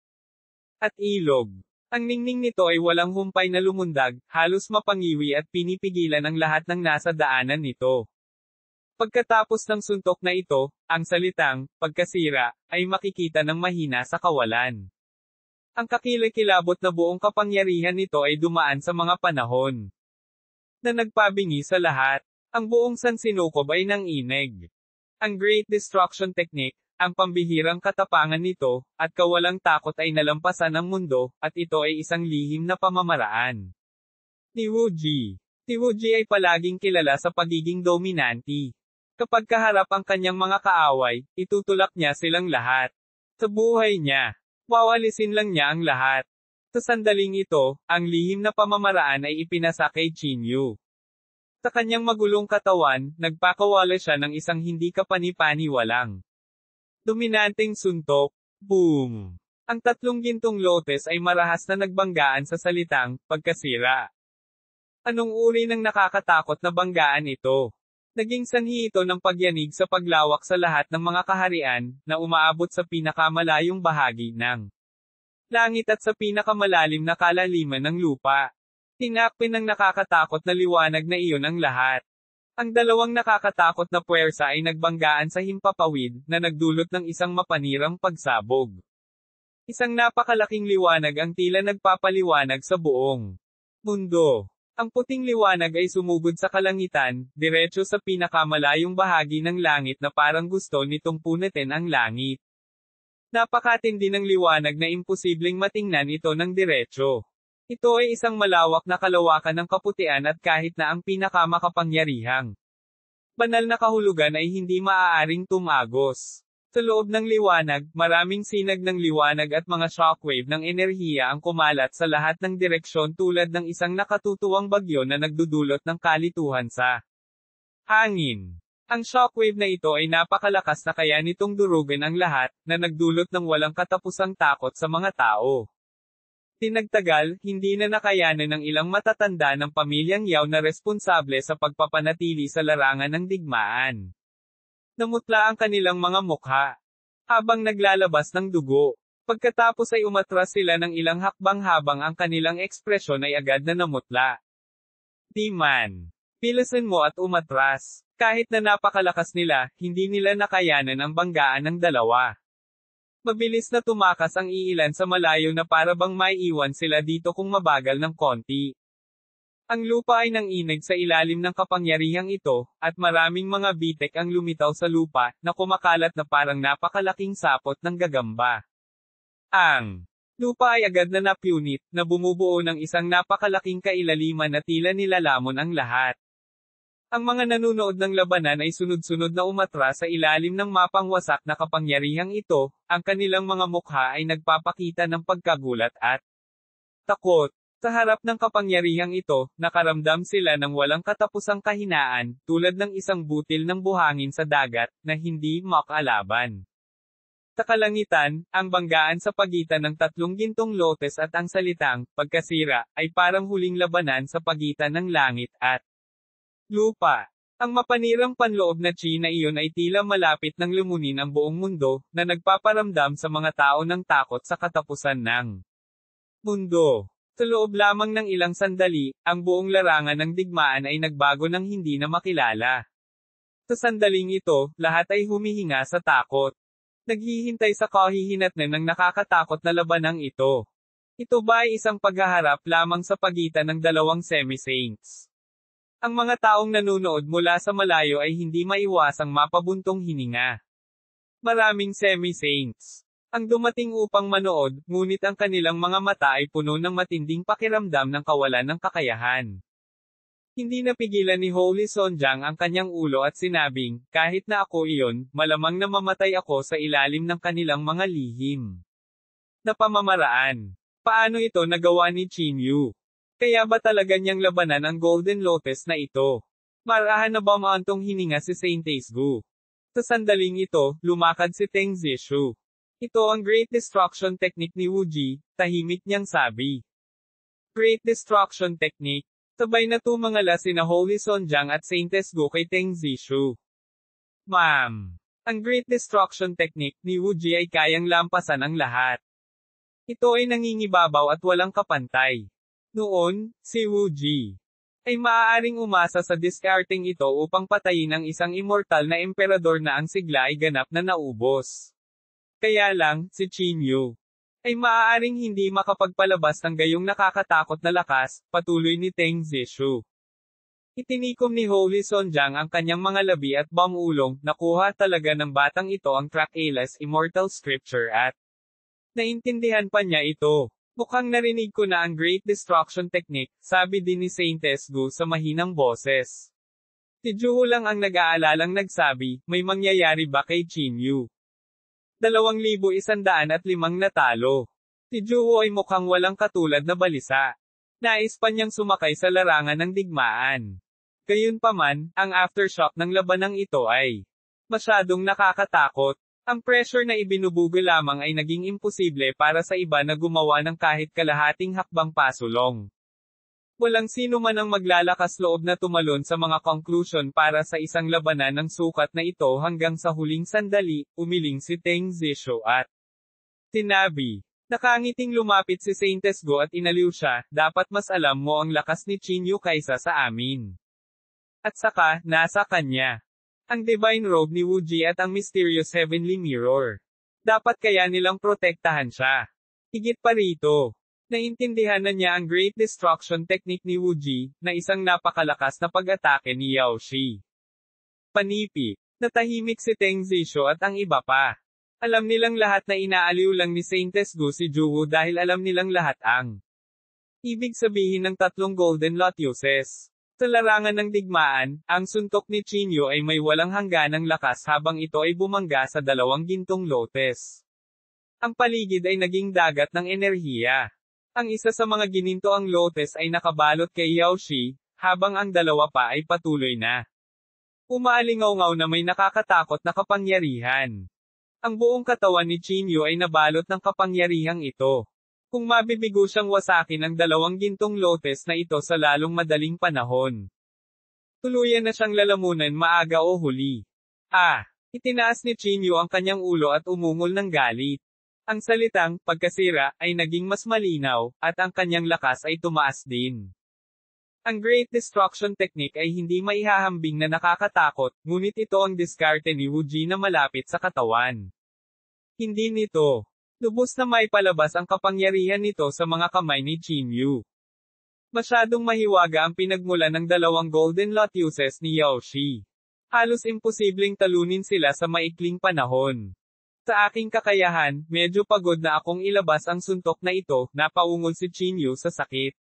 S1: at ilog. Ang ningning nito ay walang humpay na lumundag, halos mapangiwi at pinipigilan ang lahat ng nasa daanan nito. Pagkatapos ng suntok na ito, ang salitang, pagkasira, ay makikita ng mahina sa kawalan. Ang kakilakilabot na buong kapangyarihan nito ay dumaan sa mga panahon na nagpabingi sa lahat. Ang buong sansinukob ay nanginig. Ang Great Destruction Technique, ang pambihirang katapangan nito, at kawalang takot ay nalampasan ang mundo, at ito ay isang lihim na pamamaraan ni Wuji. Si Wuji ay palaging kilala sa pagiging dominante. Kapag kaharap ang kanyang mga kaaway, itutulak niya silang lahat. Sa buhay niya, wawalisin lang niya ang lahat. Sa sandaling ito, ang lihim na pamamaraan ay ipinasa kay Chinyu. Sa kanyang magulong katawan, nagpakawala siya ng isang hindi kapani-paniwalang dominanteng suntok. Boom! Ang tatlong gintong lotes ay marahas na nagbanggaan sa salitang, pagkasira. Anong uri ng nakakatakot na banggaan ito? Naging sanhi ito ng pagyanig sa paglawak sa lahat ng mga kaharian, na umaabot sa pinakamalayong bahagi ng langit at sa pinakamalalim na kalaliman ng lupa. Tinakpin ng nakakatakot na liwanag na iyon ang lahat. Ang dalawang nakakatakot na puwersa ay nagbanggaan sa himpapawid, na nagdulot ng isang mapanirang pagsabog. Isang napakalaking liwanag ang tila nagpapaliwanag sa buong mundo. Ang puting liwanag ay sumugod sa kalangitan, diretso sa pinakamalayong bahagi ng langit na parang gusto nitong punatin ang langit. Napakatindi ng liwanag na imposibleng matingnan ito ng diretso. Ito ay isang malawak na kalawakan ng kaputian at kahit na ang pinakamakapangyarihang banal na kahulugan ay hindi maaaring tumagos. Sa loob ng liwanag, maraming sinag ng liwanag at mga shockwave ng enerhiya ang kumalat sa lahat ng direksyon tulad ng isang nakatutuwang bagyo na nagdudulot ng kalituhan sa hangin. Ang shockwave na ito ay napakalakas na kaya nitong durugan ang lahat, na nagdulot ng walang katapusang takot sa mga tao. Tinagtagal, hindi na nakayanan ng ilang matatanda ng pamilyang Yao na responsable sa pagpapanatili sa larangan ng digmaan. Namutla ang kanilang mga mukha habang naglalabas ng dugo. Pagkatapos ay umatras sila ng ilang hakbang habang ang kanilang ekspresyon ay agad na namutla. Di man. Pilasan mo at umatras. Kahit na napakalakas nila, hindi nila nakayanan ang banggaan ng dalawa. Mabilis na tumakas ang iilan sa malayo na para bang maiiwan sila dito kung mabagal ng konti. Ang lupa ay nanginig sa ilalim ng kapangyarihang ito, at maraming mga bitek ang lumitaw sa lupa, na kumakalat na parang napakalaking sapot ng gagamba. Ang lupa ay agad na napunit, na bumubuo ng isang napakalaking kailaliman na tila nilalamon ang lahat. Ang mga nanunood ng labanan ay sunod-sunod na umatras sa ilalim ng mapangwasak na kapangyarihang ito, ang kanilang mga mukha ay nagpapakita ng pagkagulat at takot. Sa harap ng kapangyarihang ito, nakaramdam sila ng walang katapusang kahinaan, tulad ng isang butil ng buhangin sa dagat, na hindi makalaban. Sa kalangitan, ang banggaan sa pagitan ng tatlong gintong lotes at ang salitang, pagkasira, ay parang huling labanan sa pagitan ng langit at lupa. Ang mapanirang panloob na chi na iyon ay tila malapit ng lumunin ang buong mundo, na nagpaparamdam sa mga tao ng takot sa katapusan ng mundo. Sa loob lamang ng ilang sandali, ang buong larangan ng digmaan ay nagbago ng hindi na makilala. Sa sandaling ito, lahat ay humihinga sa takot. Naghihintay sa kahihinatnan ng nakakatakot na labanang ito. Ito ba ay isang paghaharap lamang sa pagitan ng dalawang semi-saints? Ang mga taong nanunood mula sa malayo ay hindi maiwasang mapabuntong hininga. Maraming semi-saints ang dumating upang manood, ngunit ang kanilang mga mata ay puno ng matinding pakiramdam ng kawalan ng kakayahan. Hindi napigilan ni Holy Sonjang ang kanyang ulo at sinabing, kahit na ako iyon, malamang na mamatay ako sa ilalim ng kanilang mga lihim na pamamaraan. Paano ito nagawa ni Qin Yu? Kaya ba talaga niyang labanan ang Golden Lotus na ito? Marahan na ba maantong hininga si Saint Taizgu? Sa sandaling ito, lumakad si Teng Zishu. Ito ang Great Destruction Technique ni Wu Ji, tahimik niyang sabi. Great Destruction Technique. Sabay na tumangala sina Holy Sonjang at Saint Taizgu kay Teng Zishu. Ma'am. Ang Great Destruction Technique ni Wu Ji ay kayang lampasan ang lahat. Ito ay nangingibabaw at walang kapantay. Noon, si Wu Ji ay maaaring umasa sa discarding ito upang patayin ang isang immortal na emperador na ang sigla ay ganap na naubos. Kaya lang, si Qin Yu ay maaaring hindi makapagpalabas ng gayong nakakatakot na lakas, patuloy ni Teng Zishu. Itinikom ni Holy Sonjang ang kanyang mga labi at bangulong, nakuha talaga ng batang ito ang Crack-Alas Immortal Scripture at naintindihan pa niya ito. Mukhang narinig ko na ang Great Destruction Technique, sabi din ni Saint Taizgu sa mahinang boses. Si Juho lang ang nag-aalalang nagsabi, may mangyayari ba kay Qin Yu? 2,105 natalo. Si Juho ay mukhang walang katulad na balisa. Nais pa niyang sumakay sa larangan ng digmaan. Gayunpaman, ang aftershock ng labanang ito ay masyadong nakakatakot. Ang pressure na ibinubugol lamang ay naging imposible para sa iba na gumawa ng kahit kalahating hakbang pasulong. Walang sino man ang maglalakas loob na tumalon sa mga conclusion para sa isang labanan ng sukat na ito hanggang sa huling sandali, umiling si Teng Zishu at sinabi. Nakangiting lumapit si Saint Taizgu at inaliw siya, dapat mas alam mo ang lakas ni Qin Yu kaysa sa amin. At saka, nasa kanya ang Divine Robe ni Wu Ji at ang Mysterious Heavenly Mirror. Dapat kaya nilang protektahan siya. Higit pa rito, naintindihan na niya ang Great Destruction Technique ni Wu Ji, na isang napakalakas na pag-atake ni Yao Shi. Panipi, natahimik si Teng Zishu at ang iba pa. Alam nilang lahat na inaaliw lang ni Saint Tesgu si Juwoo dahil alam nilang lahat ang ibig sabihin ng tatlong Golden Lotuses. Sa larangan ng digmaan, ang suntok ni Chinyu ay may walang hangganang lakas habang ito ay bumangga sa dalawang gintong lotes. Ang paligid ay naging dagat ng enerhiya. Ang isa sa mga ginintoang lotes ay nakabalot kay Yaoshi, habang ang dalawa pa ay patuloy na umaalingaw-ngaw na may nakakatakot na kapangyarihan. Ang buong katawan ni Chinyu ay nabalot ng kapangyarihang ito. Kung mabibigo siyang wasakin ang dalawang gintong lotes na ito sa lalong madaling panahon. Tuluyan na siyang lalamunan maaga o huli. Itinaas ni Chinyu ang kanyang ulo at umungol ng galit. Ang salitang, pagkasira, ay naging mas malinaw, at ang kanyang lakas ay tumaas din. Ang Great Destruction Technique ay hindi maihahambing na nakakatakot, ngunit ito ang diskarte ni Wuji na malapit sa katawan. Hindi nito lubos na maipalabas ang kapangyarihan nito sa mga kamay ni Chinyu. Masyadong mahiwaga ang pinagmulan ng dalawang Golden Lotuses ni Yaoshi. Halos imposibleng talunin sila sa maikling panahon. Sa aking kakayahan, medyo pagod na akong ilabas ang suntok na ito, napaungol si Chinyu sa sakit.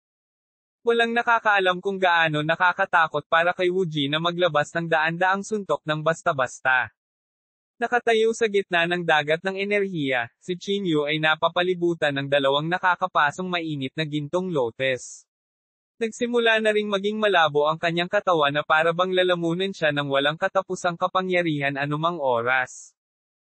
S1: Walang nakakaalam kung gaano nakakatakot para kay Wuji na maglabas ng daan-daang suntok ng basta-basta. Nakatayo sa gitna ng dagat ng enerhiya, si Chinyu ay napapalibutan ng dalawang nakakapasong mainit na gintong lotes. Nagsimula na ring maging malabo ang kanyang katawan na para bang lalamunan siya ng walang katapusang kapangyarihan anumang oras.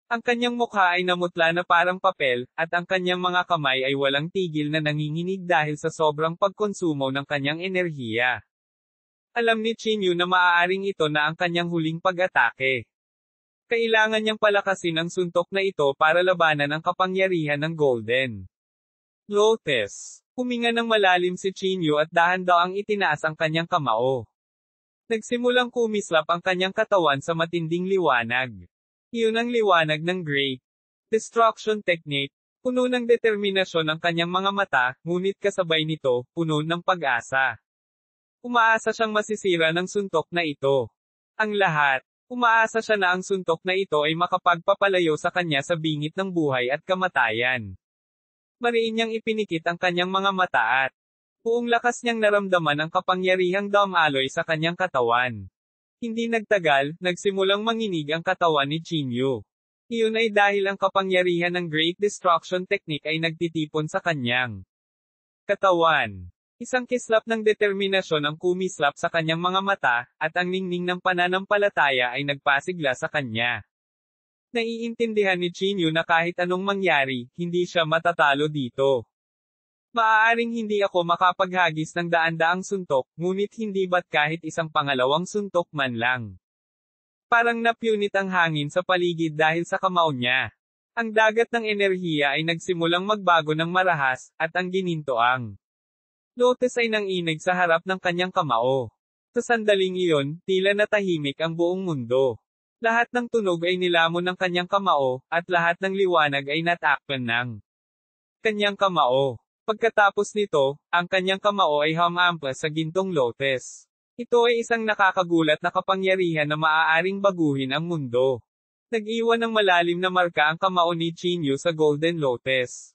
S1: Ang kanyang mukha ay namutla na parang papel, at ang kanyang mga kamay ay walang tigil na nanginginig dahil sa sobrang pagkonsumo ng kanyang enerhiya. Alam ni Chinyu na maaaring ito na ang kanyang huling pag-atake. Kailangan niyang palakasin ang suntok na ito para labanan ang kapangyarihan ng Golden Lotus. Huminga ng malalim si Chinyu at dahan-dahang itinaas ang kanyang kamao. Nagsimulang kumislap ang kanyang katawan sa matinding liwanag. Iyon ang liwanag ng Great Destruction Technique. Puno ng determinasyon ang kanyang mga mata, ngunit kasabay nito, puno ng pag-asa. Umaasa siyang masisira ng suntok na ito. Ang lahat. Umaasa siya na ang suntok na ito ay makapagpapalayo sa kanya sa bingit ng buhay at kamatayan. Mariin niyang ipinikit ang kanyang mga mata at buong lakas niyang naramdaman ang kapangyarihang damaloy sa kanyang katawan. Hindi nagtagal, nagsimulang manginig ang katawan ni Chinyu. Iyon ay dahil ang kapangyarihan ng Great Destruction Technique ay nagtitipon sa kanyang katawan. Isang kislap ng determinasyon ang kumislap sa kanyang mga mata, at ang ningning ng pananampalataya ay nagpasigla sa kanya. Naiintindihan ni Chinyu na kahit anong mangyari, hindi siya matatalo dito. Maaaring hindi ako makapaghagis ng daan-daang suntok, ngunit hindi ba't kahit isang pangalawang suntok man lang. Parang napunit ang hangin sa paligid dahil sa kamao niya. Ang dagat ng enerhiya ay nagsimulang magbago ng marahas, at ang ginintoang lotes ay nanginig sa harap ng kanyang kamao. Sa sandaling iyon, tila natahimik ang buong mundo. Lahat ng tunog ay nilamon ng kanyang kamao, at lahat ng liwanag ay natakpan ng kanyang kamao. Pagkatapos nito, ang kanyang kamao ay humampas sa gintong lotes. Ito ay isang nakakagulat na kapangyarihan na maaaring baguhin ang mundo. Nag-iwan ng malalim na marka ang kamao ni Chinyu sa Golden Lotus.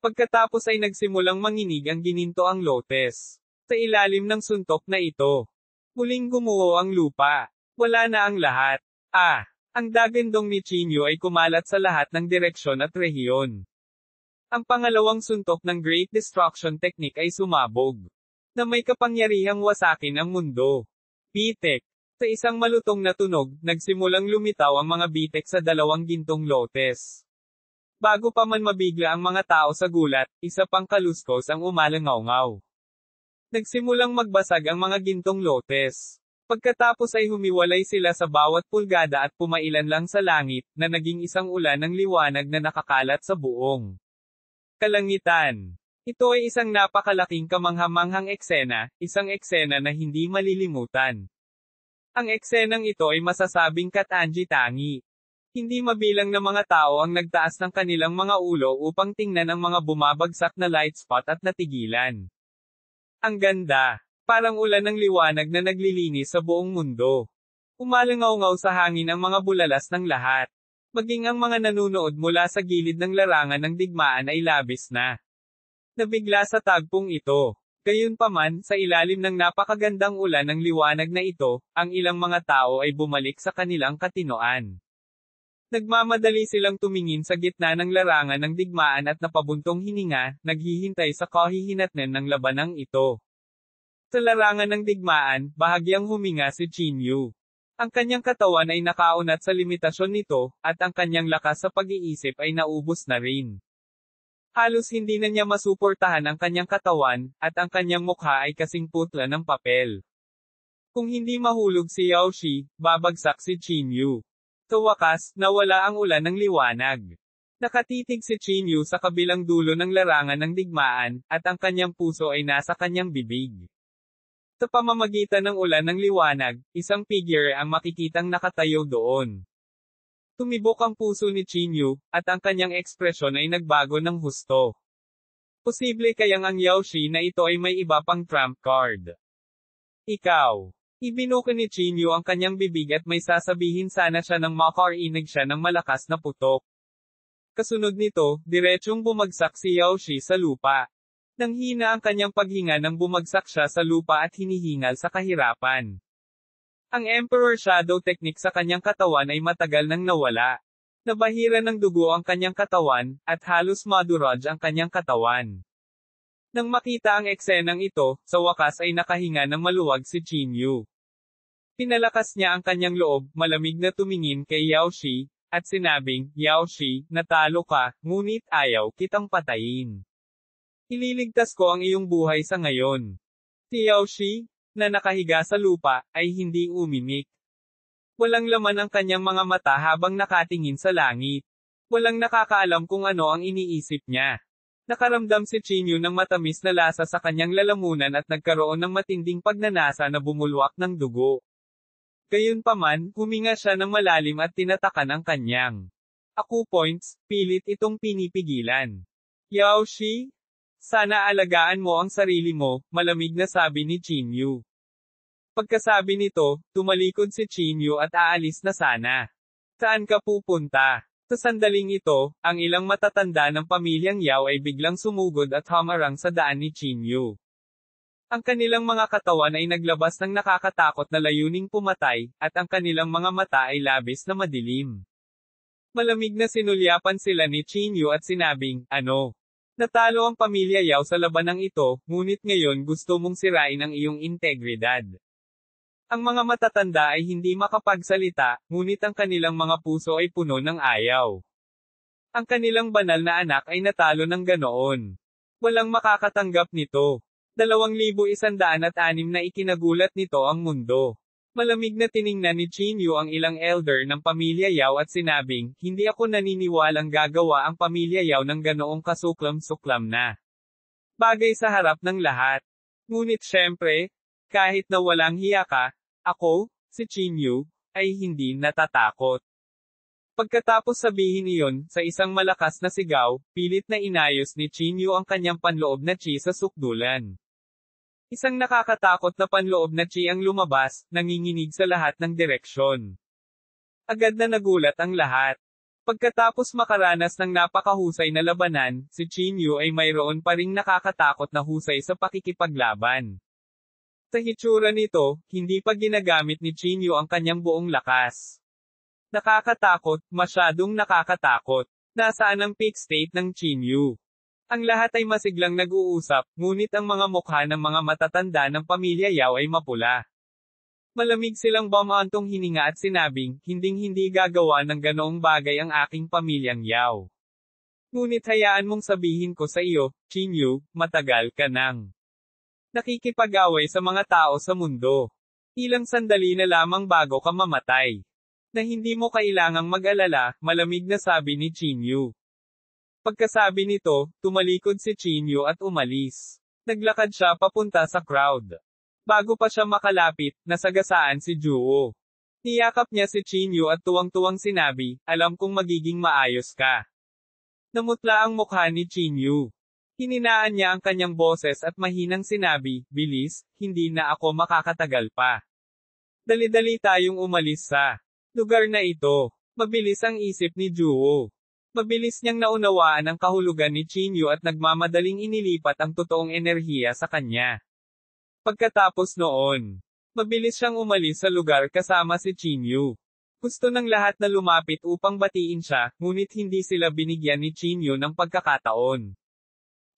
S1: Pagkatapos ay nagsimulang manginig ang ginintoang lotes. Sa ilalim ng suntok na ito, muling gumuho ang lupa. Wala na ang lahat. Ang dagandong ni Chinyu ay kumalat sa lahat ng direksyon at rehiyon. Ang pangalawang suntok ng Great Destruction Technique ay sumabog, na may kapangyarihang wasakin ang mundo. Bitek. Sa isang malutong na tunog, nagsimulang lumitaw ang mga bitek sa dalawang gintong lotes. Bago pa man mabigla ang mga tao sa gulat, isa pang kaluskos ang umalangaw-ngaw. Nagsimulang magbasag ang mga gintong lotes. Pagkatapos ay humiwalay sila sa bawat pulgada at pumailan lang sa langit, na naging isang ulan ng liwanag na nakakalat sa buong kalangitan. Ito ay isang napakalaking kamanghamanghang eksena, isang eksena na hindi malilimutan. Ang eksenang ito ay masasabing katangi-tangi. Hindi mabilang na mga tao ang nagtaas ng kanilang mga ulo upang tingnan ang mga bumabagsak na light spot at natigilan. Ang ganda. Parang ulan ng liwanag na naglilinis sa buong mundo. Umalangaw-ngaw sa hangin ang mga bulalas ng lahat. Maging ang mga nanunood mula sa gilid ng larangan ng digmaan ay labis na nabigla sa tagpong ito. Gayunpaman, sa ilalim ng napakagandang ulan ng liwanag na ito, ang ilang mga tao ay bumalik sa kanilang katinoan. Nagmamadali silang tumingin sa gitna ng larangan ng digmaan at napabuntong hininga, naghihintay sa kahihinatnan ng labanang ito. Sa larangan ng digmaan, bahagyang huminga si Chinyu. Ang kanyang katawan ay nakaunat sa limitasyon nito, at ang kanyang lakas sa pag-iisip ay naubos na rin. Halos hindi na niya masuportahan ang kanyang katawan, at ang kanyang mukha ay kasing putla ng papel. Kung hindi mahulog si Yao Shi, babagsak si Chinyu. Sa wakas, nawala ang ulan ng liwanag. Nakatitig si Chinyu sa kabilang dulo ng larangan ng digmaan, at ang kanyang puso ay nasa kanyang bibig. Sa pamamagitan ng ulan ng liwanag, isang figure ang makikitang nakatayo doon. Tumibok ang puso ni Chinyu, at ang kanyang ekspresyon ay nagbago ng husto. Posible kayang ang Yao Shi na ito ay may iba pang trump card. Ikaw. Ibinuka ni Chinyu ang kanyang bibig at may sasabihin sana siya nang makarinig siya ng malakas na putok. Kasunod nito, diretsyong bumagsak si Yao Shi sa lupa. Nang hina ang kanyang paghinga nang bumagsak siya sa lupa at hinihingal sa kahirapan. Ang Emperor Shadow Technique sa kanyang katawan ay matagal nang nawala. Nabahira ng dugo ang kanyang katawan, at halos madurog ang kanyang katawan. Nang makita ang eksenang ito, sa wakas ay nakahinga ng maluwag si Chinyu. Pinalakas niya ang kanyang loob, malamig na tumingin kay Yao Shi, at sinabing, Yao Shi, natalo ka, ngunit ayaw kitang patayin. Ililigtas ko ang iyong buhay sa ngayon. Si Yao Shi, na nakahiga sa lupa, ay hindi umimik. Walang laman ang kanyang mga mata habang nakatingin sa langit. Walang nakakaalam kung ano ang iniisip niya. Nakaramdam si Chinyu ng matamis na lasa sa kanyang lalamunan at nagkaroon ng matinding pagnanasa na bumulwak ng dugo. Gayunpaman, huminga siya ng malalim at tinatakan ang kanyang aku points, pilit itong pinipigilan. Yao Shi? Sana alagaan mo ang sarili mo, malamig na sabi ni Chinyu. Pagkasabi nito, tumalikod si Chinyu at aalis na sana. Saan ka pupunta? Sa sandaling ito, ang ilang matatanda ng pamilyang Yao ay biglang sumugod at hamarang sa daan ni Chinyu. Ang kanilang mga katawan ay naglabas ng nakakatakot na layuning pumatay, at ang kanilang mga mata ay labis na madilim. Malamig na sinulyapan sila ni Chinyu at sinabing, ano? Natalo ang pamilya Yao sa labanang ito, ngunit ngayon gusto mong sirain ang iyong integridad. Ang mga matatanda ay hindi makapagsalita, ngunit ang kanilang mga puso ay puno ng ayaw. Ang kanilang banal na anak ay natalo ng ganoon. Walang makakatanggap nito. 2,106 na ikinagulat nito ang mundo. Malamig na tiningnan ni Chinyu ang ilang elder ng pamilya Yao at sinabing, hindi ako naniniwalang gagawa ang pamilya Yao ng ganoong kasuklam-suklam na bagay sa harap ng lahat. Ngunit syempre, kahit na walang hiya ka, ako, si Chinyu, ay hindi natatakot. Pagkatapos sabihin iyon, sa isang malakas na sigaw, pilit na inayos ni Chinyu ang kanyang panloob na chi sa sukdulan. Isang nakakatakot na panloob na chi ang lumabas, nanginginig sa lahat ng direksyon. Agad na nagulat ang lahat. Pagkatapos makaranas ng napakahusay na labanan, si Chinyu ay mayroon pa ring nakakatakot na husay sa pakikipaglaban. Sa hitsura nito, hindi pa ginagamit ni Chinyu ang kanyang buong lakas. Nakakatakot, masyadong nakakatakot. Nasaan ang peak state ng Chinyu? Ang lahat ay masiglang nag-uusap, ngunit ang mga mukha ng mga matatanda ng pamilya Yao ay mapula. Malamig silang bumantong hininga at sinabing, hinding-hindi gagawa ng ganoong bagay ang aking pamilyang Yao. Ngunit hayaan mong sabihin ko sa iyo, Chinyu, matagal ka nang nakikipag-away sa mga tao sa mundo. Ilang sandali na lamang bago ka mamatay. Na hindi mo kailangang mag-alala, malamig na sabi ni Chinyu. Pagkasabi nito, tumalikod si Chinyu at umalis. Naglakad siya papunta sa crowd. Bago pa siya makalapit, nasagasaan si Juwo. Niyakap niya si Chinyu at tuwang-tuwang sinabi, alam kong magiging maayos ka. Namutla ang mukha ni Chinyu. Hininaan niya ang kanyang boses at mahinang sinabi, bilis, hindi na ako makakatagal pa. Dali-dali tayong umalis sa lugar na ito. Mabilis ang isip ni Juwo. Mabilis niyang naunawaan ang kahulugan ni Chinyu at nagmamadaling inilipat ang totoong enerhiya sa kanya. Pagkatapos noon, mabilis siyang umalis sa lugar kasama si Chinyu. Gusto ng lahat na lumapit upang batiin siya, ngunit hindi sila binigyan ni Chinyu ng pagkakataon.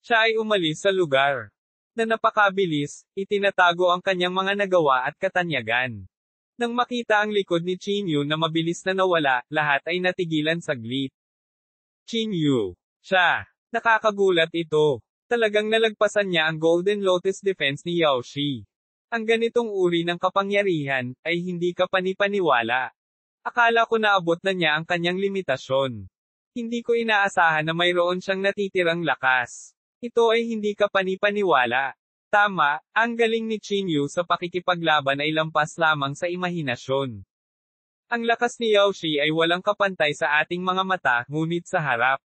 S1: Siya ay umalis sa lugar na napakabilis, itinatago ang kanyang mga nagawa at katanyagan. Nang makita ang likod ni Chinyu na mabilis na nawala, lahat ay natigilan saglit. Chinyu. Siya. Nakakagulat ito. Talagang nalagpasan niya ang Golden Lotus Defense ni Yaoshi. Ang ganitong uri ng kapangyarihan, ay hindi ka panipaniwala. Akala ko naabot na niya ang kanyang limitasyon. Hindi ko inaasahan na mayroon siyang natitirang lakas. Ito ay hindi ka panipaniwala. Tama, ang galing ni Chinyu sa pakikipaglaban ay lampas lamang sa imahinasyon. Ang lakas ni Yaoshi ay walang kapantay sa ating mga mata, ngunit sa harap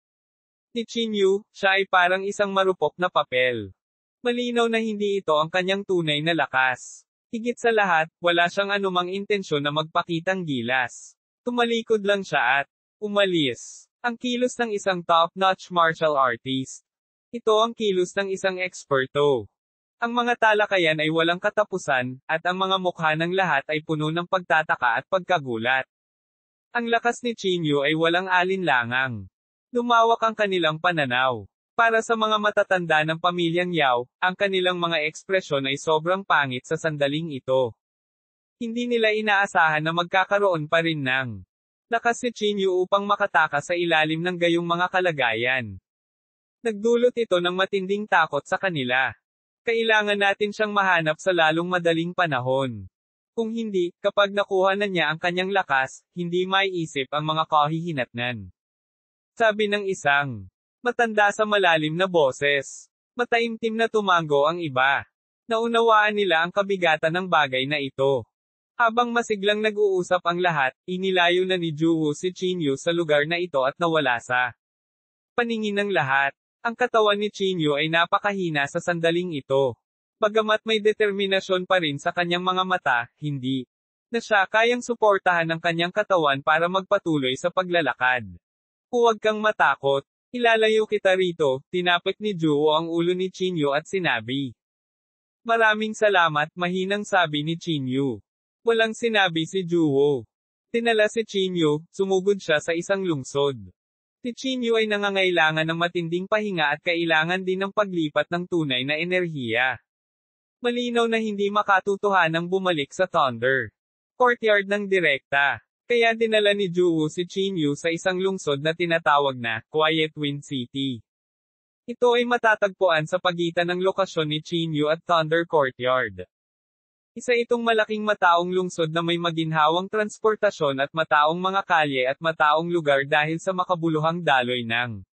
S1: ni Chinyu, siya ay parang isang marupok na papel. Malinaw na hindi ito ang kanyang tunay na lakas. Higit sa lahat, wala siyang anumang intensyon na magpakitang gilas. Tumalikod lang siya at umalis. Ang kilos ng isang top-notch martial artist. Ito ang kilos ng isang eksperto. Ang mga talakayan ay walang katapusan, at ang mga mukha ng lahat ay puno ng pagtataka at pagkagulat. Ang lakas ni Chinyu ay walang alinlangang. Lumawak ang kanilang pananaw. Para sa mga matatanda ng pamilyang Yao, ang kanilang mga ekspresyon ay sobrang pangit sa sandaling ito. Hindi nila inaasahan na magkakaroon pa rin ng lakas si Chinyu upang makatakas sa ilalim ng gayong mga kalagayan. Nagdulot ito ng matinding takot sa kanila. Kailangan natin siyang mahanap sa lalong madaling panahon. Kung hindi, kapag nakuha na niya ang kanyang lakas, hindi maiisip ang mga kahihinatnan. Sabi ng isang matanda sa malalim na boses. Mataimtim na tumango ang iba. Naunawaan nila ang kabigatan ng bagay na ito. Habang masiglang nag-uusap ang lahat, inilayo na ni Juwo si Chinyu sa lugar na ito at nawala sa paningin ng lahat. Ang katawan ni Chinyu ay napakahina sa sandaling ito. Bagamat may determinasyon pa rin sa kanyang mga mata, hindi na siya kayang suportahan ang kanyang katawan para magpatuloy sa paglalakad. Huwag kang matakot. Ilalayo kita rito, tinapik ni Juwo ang ulo ni Chinyu at sinabi. Maraming salamat, mahinang sabi ni Chinyu. Walang sinabi si Juwo. Tinala si Chinyu, sumugod siya sa isang lungsod. Si Chinyu ay nangangailangan ng matinding pahinga at kailangan din ng paglipat ng tunay na enerhiya. Malinaw na hindi makatutuhanang bumalik sa Thunder Courtyard ng direkta. Kaya dinala ni Juwo si Chinyu sa isang lungsod na tinatawag na Quiet Wind City. Ito ay matatagpuan sa pagitan ng lokasyon ni Chinyu at Thunder Courtyard. Isa itong malaking mataong lungsod na may maginhawang transportasyon at mataong mga kalye at mataong lugar dahil sa makabuluhang daloy ng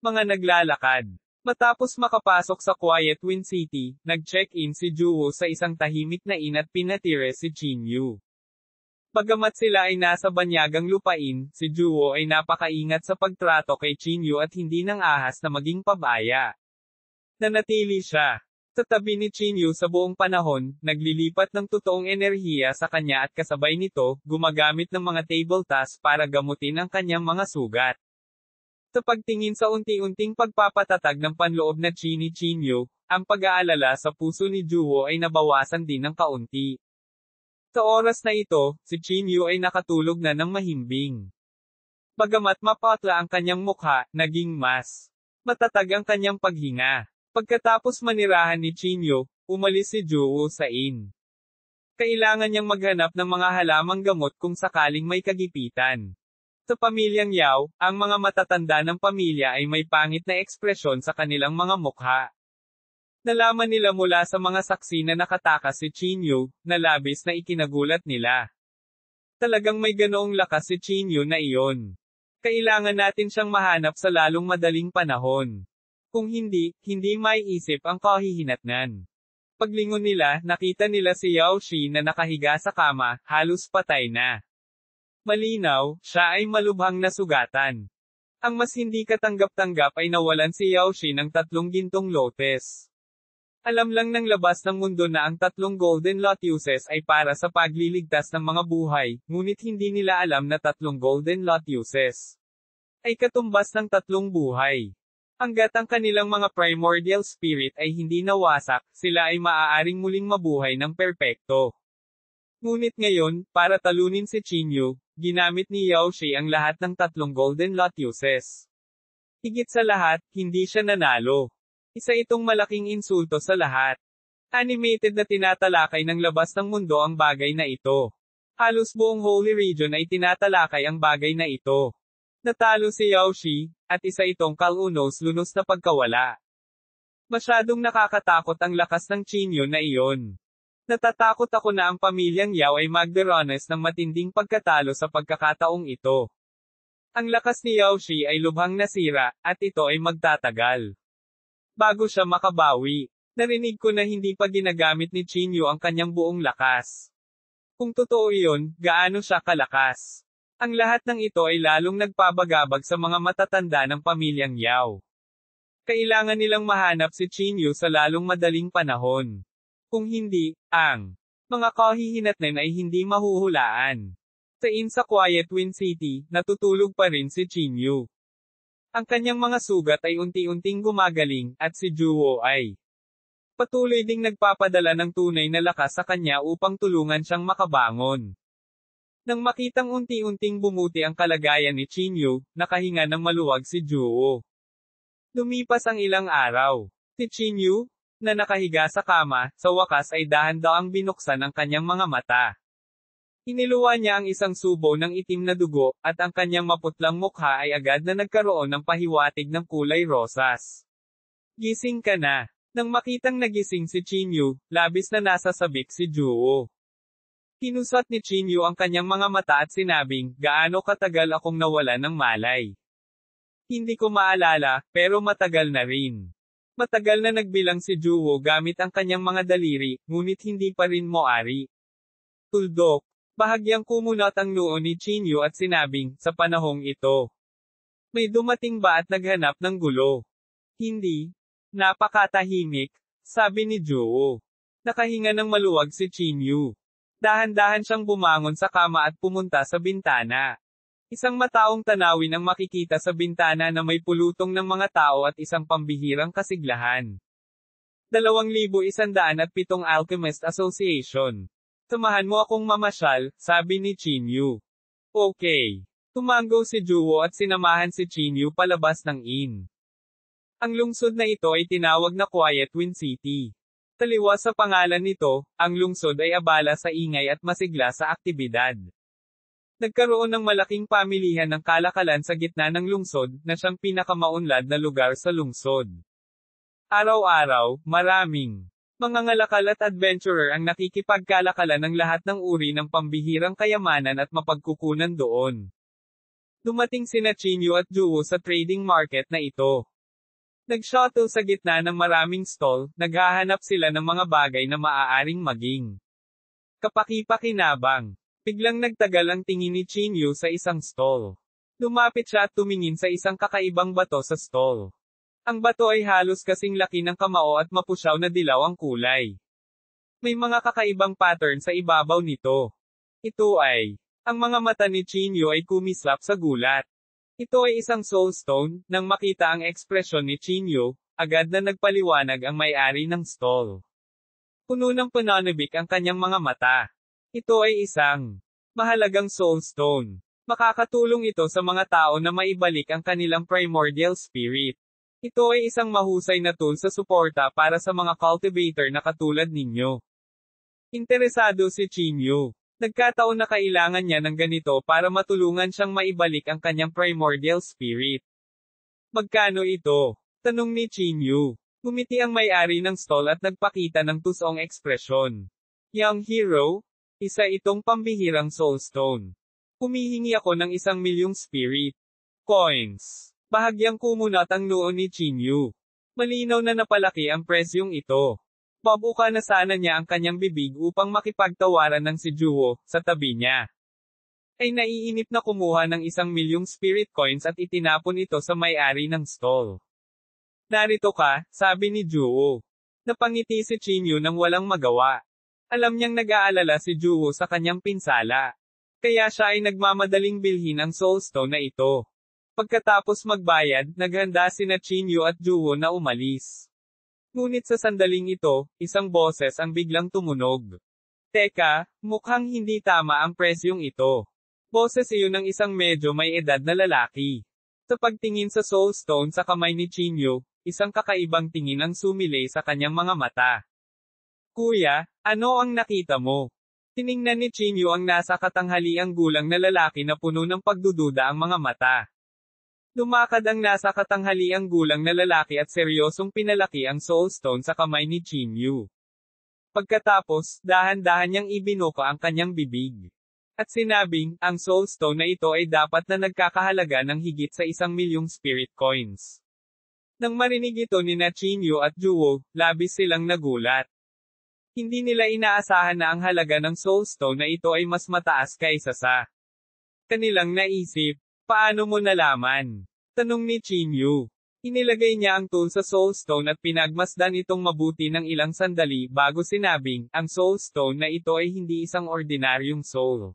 S1: mga naglalakad. Matapos makapasok sa Quiet Wind City, nag-check-in si Juwo sa isang tahimik na inn at pinatire si Chinyu. Bagamat sila ay nasa banyagang lupain, si Juwo ay napakaingat sa pagtrato kay Chinyu at hindi nang ahas na maging pabaya. Nanatili siya sa tabi ni Chinyu sa buong panahon, naglilipat ng totoong enerhiya sa kanya at kasabay nito, gumagamit ng mga table tasks para gamutin ang kanyang mga sugat. Sa pagtingin sa unti-unting pagpapatatag ng panloob na chi ni Chinyu, ang pag-aalala sa puso ni Juwo ay nabawasan din ng kaunti. Sa oras na ito, si Chinyu ay nakatulog na ng mahimbing. Bagamat mapatla ang kanyang mukha, naging mas matatag ang kanyang paghinga. Pagkatapos manirahan ni Chinyu, umalis si Juwo sa inn. Kailangan niyang maghanap ng mga halamang gamot kung sakaling may kagipitan. Sa pamilyang Yao, ang mga matatanda ng pamilya ay may pangit na ekspresyon sa kanilang mga mukha. Nalaman nila mula sa mga saksi na nakatakas si Chinyu, na labis na ikinagulat nila. Talagang may ganoong lakas si Chinyu na iyon. Kailangan natin siyang mahanap sa lalong madaling panahon. Kung hindi, hindi maiisip ang kahihinatnan. Paglingon nila, nakita nila si Yaoshi na nakahiga sa kama, halos patay na. Malinaw, siya ay malubhang nasugatan. Ang mas hindi katanggap-tanggap ay nawalan si Yaoshi ng 3 gintong lotes. Alam lang ng labas ng mundo na ang 3 golden lotuses ay para sa pagliligtas ng mga buhay, ngunit hindi nila alam na 3 golden lotuses ay katumbas ng 3 buhay. Hanggat ang kanilang mga primordial spirit ay hindi nawasak, sila ay maaaring muling mabuhay ng perpekto. Ngunit ngayon, para talunin si Chinyu, ginamit ni Yao Shi ang lahat ng 3 golden lotuses. Higit sa lahat, hindi siya nanalo. Isa itong malaking insulto sa lahat. Animated na tinatalakay ng labas ng mundo ang bagay na ito. Halos buong Holy Region ay tinatalakay ang bagay na ito. Natalo si Yao Shi, at isa itong kalunos-lunos na pagkawala. Masyadong nakakatakot ang lakas ng Chinyu na iyon. Natatakot ako na ang pamilyang Yao ay magdaranas ng matinding pagkatalo sa pagkakataong ito. Ang lakas ni Yao Shi ay lubhang nasira, at ito ay magtatagal. Bago siya makabawi, narinig ko na hindi pa ginagamit ni Chinyu ang kanyang buong lakas. Kung totoo iyon, gaano siya kalakas? Ang lahat ng ito ay lalong nagpabagabag sa mga matatanda ng pamilyang Yao. Kailangan nilang mahanap si Chinyu sa lalong madaling panahon. Kung hindi, ang mga kahihinatnan ay hindi mahuhulaan. Sa Quiet Wind City, natutulog pa rin si Chinyu. Ang kanyang mga sugat ay unti-unting gumagaling, at si Juwo ay patuloy ding nagpapadala ng tunay na lakas sa kanya upang tulungan siyang makabangon. Nang makitang unti-unting bumuti ang kalagayan ni Chinyu, nakahinga ng maluwag si Juwo. Lumipas ang ilang araw. Si Chinyu, na nakahiga sa kama, sa wakas ay dahan-daang binuksan ang kanyang mga mata. Iniluwa niya ang isang subo ng itim na dugo, at ang kanyang maputlang mukha ay agad na nagkaroon ng pahiwatig ng kulay rosas. Gising ka na. Nang makitang nagising si Chinyu, labis na nasasabik si Juwo. Kinusat ni Chinyu ang kanyang mga mata at sinabing, gaano katagal akong nawala ng malay. Hindi ko maalala, pero matagal na rin. Matagal na nagbilang si Juwo gamit ang kanyang mga daliri, ngunit hindi pa rin moari. Tuldok. Bahagyang kumunat ang noo ni Chinyu at sinabing, sa panahong ito. May dumating ba at naghanap ng gulo? Hindi. Napakatahimik, sabi ni Juwo. Nakahinga ng maluwag si Chinyu. Dahan-dahan siyang bumangon sa kama at pumunta sa bintana. Isang mataong tanawin ang makikita sa bintana na may pulutong ng mga tao at isang pambihirang kasiglahan. 2,107 Alchemist Association. Samahan mo akong mamasyal, sabi ni Chinyu. Okay. Tumango si Juwo at sinamahan si Chinyu palabas ng inn. Ang lungsod na ito ay tinawag na Quiet Wind City. Taliwas sa pangalan nito, ang lungsod ay abala sa ingay at masigla sa aktibidad. Nagkaroon ng malaking pamilihan ng kalakalan sa gitna ng lungsod, na siyang pinakamaunlad na lugar sa lungsod. Araw-araw, maraming mga ngalakal at adventurer ang nakikipagkalakalan ng lahat ng uri ng pambihirang kayamanan at mapagkukunan doon. Dumating sina Chinyu at Juwo sa trading market na ito. Nag-shuttle sa gitna ng maraming stall, naghahanap sila ng mga bagay na maaaring maging kapaki-pakinabang. Biglang nagtagal ang tingin ni Chinyu sa isang stall. Lumapit siya at tumingin sa isang kakaibang bato sa stall. Ang bato ay halos kasing laki ng kamao at mapusyaw na dilaw ang kulay. May mga kakaibang pattern sa ibabaw nito. Ito ay, ang mga mata ni Chinyu ay kumislap sa gulat. Ito ay isang soul stone. Nang makita ang ekspresyon ni Chinyu, agad na nagpaliwanag ang may-ari ng stall. Puno ng pananabik ang kanyang mga mata. Ito ay isang mahalagang soul stone. Makakatulong ito sa mga tao na maibalik ang kanilang primordial spirit. Ito ay isang mahusay na tool sa suporta para sa mga cultivator na katulad ninyo. Interesado si Chinyu. Nagkataon na kailangan niya ng ganito para matulungan siyang maibalik ang kanyang primordial spirit. Magkano ito? Tanong ni Chinyu. Ngumiti ang may-ari ng stall at nagpakita ng tusong ekspresyon. Young hero? Isa itong pambihirang soulstone. Humihingi ako ng 1,000,000 spirit coins. Bahagyang kumunat ang noo ni Chinyu. Malinaw na napalaki ang presyong ito. Babuka na sana niya ang kanyang bibig upang makipagtawaran ng si Juwo, sa tabi niya. Ay naiinip na kumuha ng 1,000,000 spirit coins at itinapon ito sa may-ari ng stall. Narito ka, sabi ni Juwo. Napangiti si Chinyu nang walang magawa. Alam niyang nag-aalala si Juwo sa kanyang pinsala. Kaya siya ay nagmamadaling bilhin ang Soul Stone na ito. Pagkatapos magbayad, naghanda sina Chinyu at Juwo na umalis. Ngunit sa sandaling ito, isang boses ang biglang tumunog. Teka, mukhang hindi tama ang presyong ito. Boses iyon ng isang medyo may edad na lalaki. Sa pagtingin sa Soul Stone sa kamay ni Chinyu, isang kakaibang tingin ang sumilay sa kanyang mga mata. Kuya, ano ang nakita mo? Tiningnan ni Chinyu ang nasa katanghaliang gulang na lalaki na puno ng pagdududa ang mga mata. Lumakad ang nasa katanghaliang gulang na lalaki at seryosong pinalaki ang Soul Stone sa kamay ni Chinyu. Pagkatapos, dahan-dahan niyang ibinuka ang kanyang bibig. At sinabing, ang Soul Stone na ito ay dapat na nagkakahalaga ng higit sa 1,000,000 spirit coins. Nang marinig ito ni Chinyu at Juwo, labis silang nagulat. Hindi nila inaasahan na ang halaga ng Soul Stone na ito ay mas mataas kaysa sa kanilang naisip. Paano mo nalaman? Tanong ni Chinyu. Inilagay niya ang tool sa Soul Stone at pinagmasdan itong mabuti ng ilang sandali bago sinabing, ang Soul Stone na ito ay hindi isang ordinaryong soul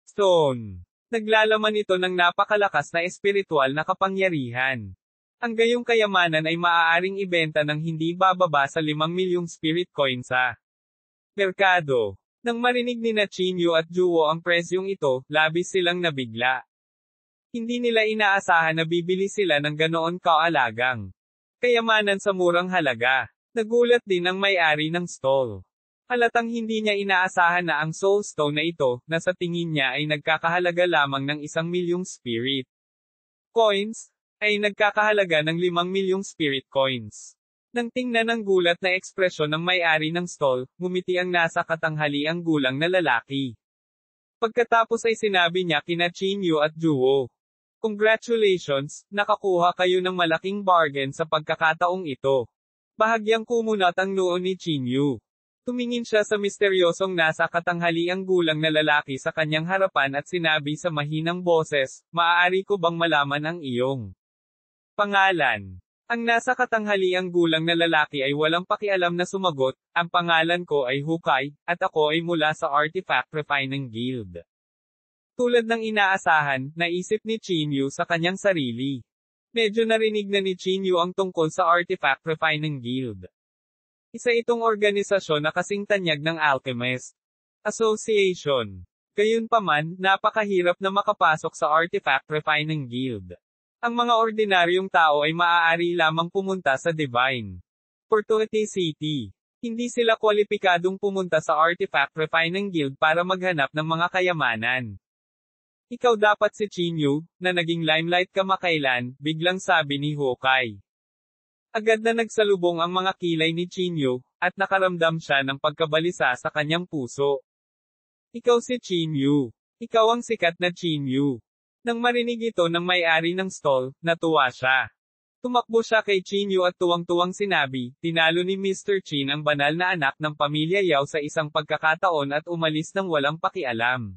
S1: stone. Naglalaman ito ng napakalakas na espiritual na kapangyarihan. Ang gayong kayamanan ay maaaring ibenta ng hindi bababa sa 5,000,000 spirit coins sa merkado. Nang marinig ni Chinyu at Juwo ang presyong ito, labis silang nabigla. Hindi nila inaasahan na bibili sila ng ganoon kaalagang kayamanan sa murang halaga. Nagulat din ang may-ari ng stall. Halatang hindi niya inaasahan na ang Soul Stone na ito, na sa tingin niya ay nagkakahalaga lamang ng 1,000,000 spirit coins, ay nagkakahalaga ng 5,000,000 spirit coins. Nang tingnan ang gulat na ekspresyon ng may-ari ng stall, ngumiti ang nasa katanghaliang gulang na lalaki. Pagkatapos ay sinabi niya kina Chinyu at Juwo, "Congratulations, nakakuha kayo ng malaking bargain sa pagkakataong ito." Bahagyang kumunat ang noo ni Chinyu. Tumingin siya sa misteryosong nasa katanghaliang gulang na lalaki sa kanyang harapan at sinabi sa mahinang boses, "Maaari ko bang malaman ang iyong pangalan?" Ang nasa katanghaliang gulang na lalaki ay walang pakialam na sumagot, "Ang pangalan ko ay Hukay, at ako ay mula sa Artifact Refining Guild." Tulad ng inaasahan, naisip ni Chinyu sa kanyang sarili. Medyo narinig na ni Chinyu ang tungkol sa Artifact Refining Guild. Isa itong organisasyon na kasing tanyag ng Alchemist Association. Gayunpaman, napakahirap na makapasok sa Artifact Refining Guild. Ang mga ordinaryong tao ay maaari lamang pumunta sa Divine Fortuity City. Hindi sila kwalipikadong pumunta sa Artifact Refining Guild para maghanap ng mga kayamanan. Ikaw dapat si Chinyu, na naging limelight kamakailan, biglang sabi ni Hokage. Agad na nagsalubong ang mga kilay ni Chinyu, at nakaramdam siya ng pagkabalisa sa kanyang puso. Ikaw si Chinyu. Ikaw ang sikat na Chinyu. Nang marinig ito ng may-ari ng stall, natuwa siya. Tumakbo siya kay Chinyu at tuwang-tuwang sinabi, "Tinalo ni Mr. Chin ang banal na anak ng pamilya Yao sa isang pagkakataon at umalis ng walang pakialam.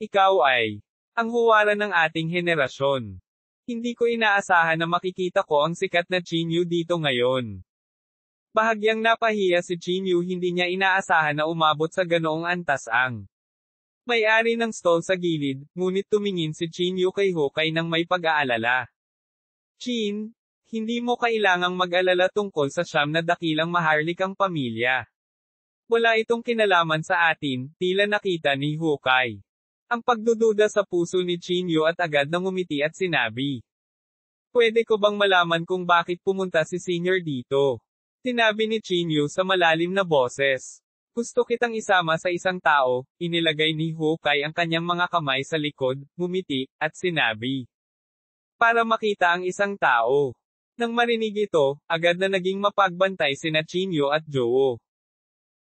S1: Ikaw ay ang huwaran ng ating henerasyon. Hindi ko inaasahan na makikita ko ang sikat na Chinyu dito ngayon." Bahagyang napahiya si Chinyu, hindi niya inaasahan na umabot sa ganoong antas ang may-ari ng stall sa gilid, ngunit tumingin si Chinyu kay Hokage nang may pag-aalala. "Chin, hindi mo kailangang mag-alala tungkol sa siyam na dakilang maharlikang pamilya. Wala itong kinalaman sa atin," tila nakita ni Hokage ang pagdududa sa puso ni Chinyu at agad na ngumiti at sinabi, "Pwede ko bang malaman kung bakit pumunta si Senior dito?" Sinabi ni Chinyu sa malalim na boses. "Gusto kitang isama sa isang tao." Inilagay ni Hokage ang kanyang mga kamay sa likod, ngumiti, at sinabi, "Para makita ang isang tao." Nang marinig ito, agad na naging mapagbantay sina Chinyu at Juwo.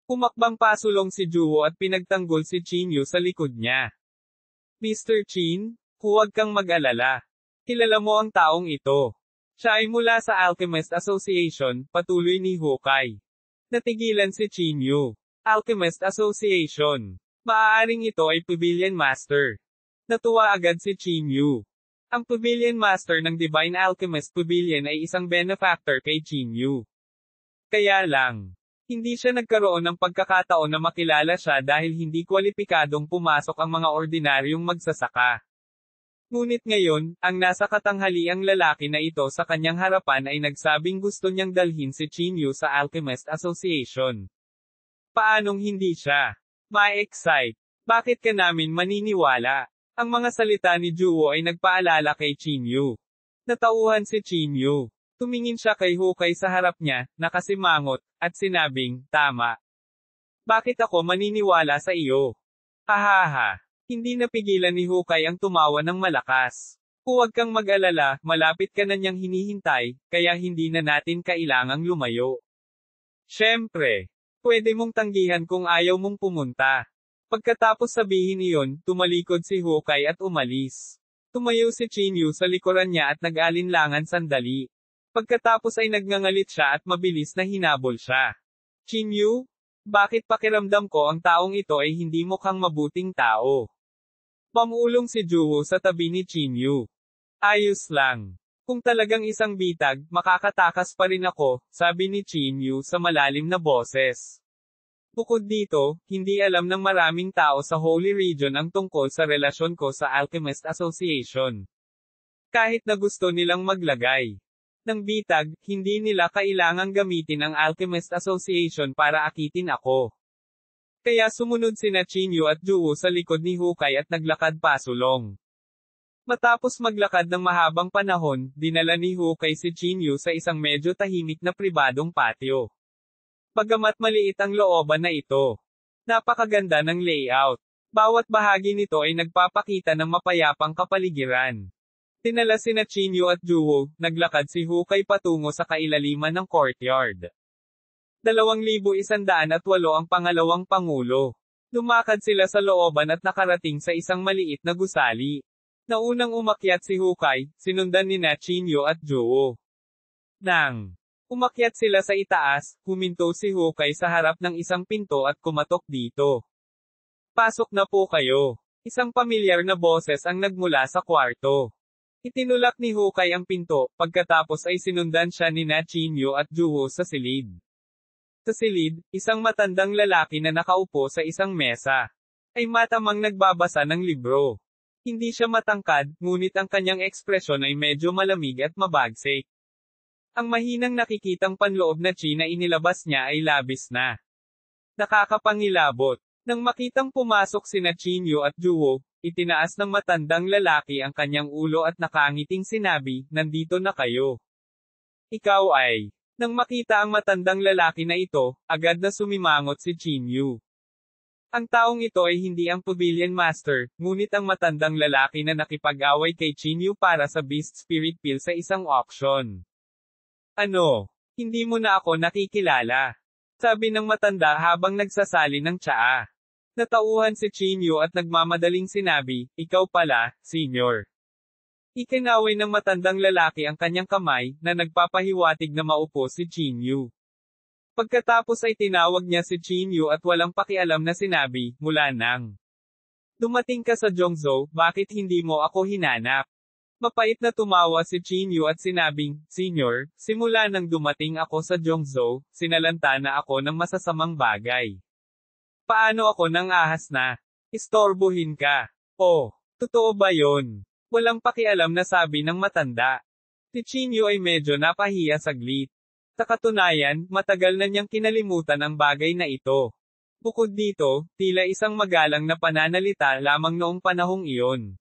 S1: Pumakbang pasulong si Juwo at pinagtanggol si Chinyu sa likod niya. "Mr. Chin, huwag kang mag-alala. Kilala mo ang taong ito. Siya ay mula sa Alchemist Association," patuloy ni Hokage. Natigilan si Chinyu. Alchemist Association. Maaaring ito ay Pavilion Master. Natuwa agad si Chinyu. Ang Pavilion Master ng Divine Alchemist Pavilion ay isang benefactor kay Chinyu. Kaya lang, hindi siya nagkaroon ng pagkakataon na makilala siya dahil hindi kwalipikadong pumasok ang mga ordinaryong magsasaka. Ngunit ngayon, ang nasa katanghaliang lalaki na ito sa kanyang harapan ay nagsabing gusto niyang dalhin si Chinyu sa Alchemist Association. Paanong hindi siya ma-excite? Bakit ka namin maniniwala? Ang mga salita ni Juwo ay nagpaalala kay Chinyu. Natauhan si Chinyu. Tumingin siya kay Hukay sa harap niya, nakasimangot, at sinabing, tama. Bakit ako maniniwala sa iyo? Hahaha. Hindi napigilan ni Hukay ang tumawa ng malakas. Huwag kang mag-alala, malapit ka na niyang hinihintay, kaya hindi na natin kailangang lumayo. Siyempre, pwede mong tanggihan kung ayaw mong pumunta. Pagkatapos sabihin iyon, tumalikod si Hukay at umalis. Tumayo si Chinyu sa likuran niya at nag-alinlangan sandali. Pagkatapos ay nagngangalit siya at mabilis na hinabol siya. Chinyu? Bakit pakiramdam ko ang taong ito ay hindi mukhang mabuting tao? Pamulong si Juwo sa tabi ni Chinyu. Ayos lang. Kung talagang isang bitag, makakatakas pa rin ako, sabi ni Chinyu sa malalim na boses. Bukod dito, hindi alam ng maraming tao sa Holy Region ang tungkol sa relasyon ko sa Alchemist Association. Kahit na gusto nilang maglagay ng bitag, hindi nila kailangang gamitin ang Alchemist Association para akitin ako. Kaya sumunod sina Chinyu at Juwo sa likod ni Hukay at naglakad pasulong. Matapos maglakad ng mahabang panahon, dinala ni Hukay si Chinyu sa isang medyo tahimik na pribadong patio. Bagamat maliit ang looban na ito, napakaganda ng layout. Bawat bahagi nito ay nagpapakita ng mapayapang kapaligiran. Dinala sina Chinyu at Juwo, naglakad si Hukay patungo sa kailaliman ng courtyard. 2,108 ang pangalawang pangulo. Lumakad sila sa looban at nakarating sa isang maliit na gusali. Naunang umakyat si Hukay, sinundan ni Chinyu at Juwo. Nang umakyat sila sa itaas, huminto si Hukay sa harap ng isang pinto at kumatok dito. Pasok na po kayo. Isang pamilyar na boses ang nagmula sa kwarto. Itinulak ni Hukay ang pinto, pagkatapos ay sinundan siya ni Chinyu at Juwo sa silid. Sa silid, isang matandang lalaki na nakaupo sa isang mesa ay matamang nagbabasa ng libro. Hindi siya matangkad, ngunit ang kanyang ekspresyon ay medyo malamig at mabagsik. Ang mahinang nakikitang panloob na chi na inilabas niya ay labis na nakakapangilabot. Nang makitang pumasok sina Chinyu at Juwo, itinaas ng matandang lalaki ang kanyang ulo at nakangiting sinabi, nandito na kayo. Ikaw ay. Nang makita ang matandang lalaki na ito, agad na sumimangot si Chinyu. Ang taong ito ay hindi ang Pavilion Master, ngunit ang matandang lalaki na nakipag-away kay Chinyu para sa Beast Spirit Pill sa isang auction. Ano? Hindi mo na ako nakikilala? Sabi ng matanda habang nagsasali ng tsaa. Natauhan si Chinyu at nagmamadaling sinabi, ikaw pala, senyor. Ikinaway ng matandang lalaki ang kanyang kamay, na nagpapahiwatig na maupo si Chinyu. Pagkatapos ay tinawag niya si Chinyu at walang pakialam na sinabi, mula nang dumating ka sa Zhongzhou, bakit hindi mo ako hinanap? Mapait na tumawa si Chinyu at sinabing, senyor, simula nang dumating ako sa Zhongzhou, sinalanta na ako ng masasamang bagay. Paano ako nang ahas na istorbohin ka? Oh, totoo ba yon? Walang pakialam na sabi ng matanda. Si Chinyu ay medyo napahiya saglit. Sa katunayan, matagal na niyang kinalimutan ang bagay na ito. Bukod dito, tila isang magalang na pananalita lamang noong panahong iyon.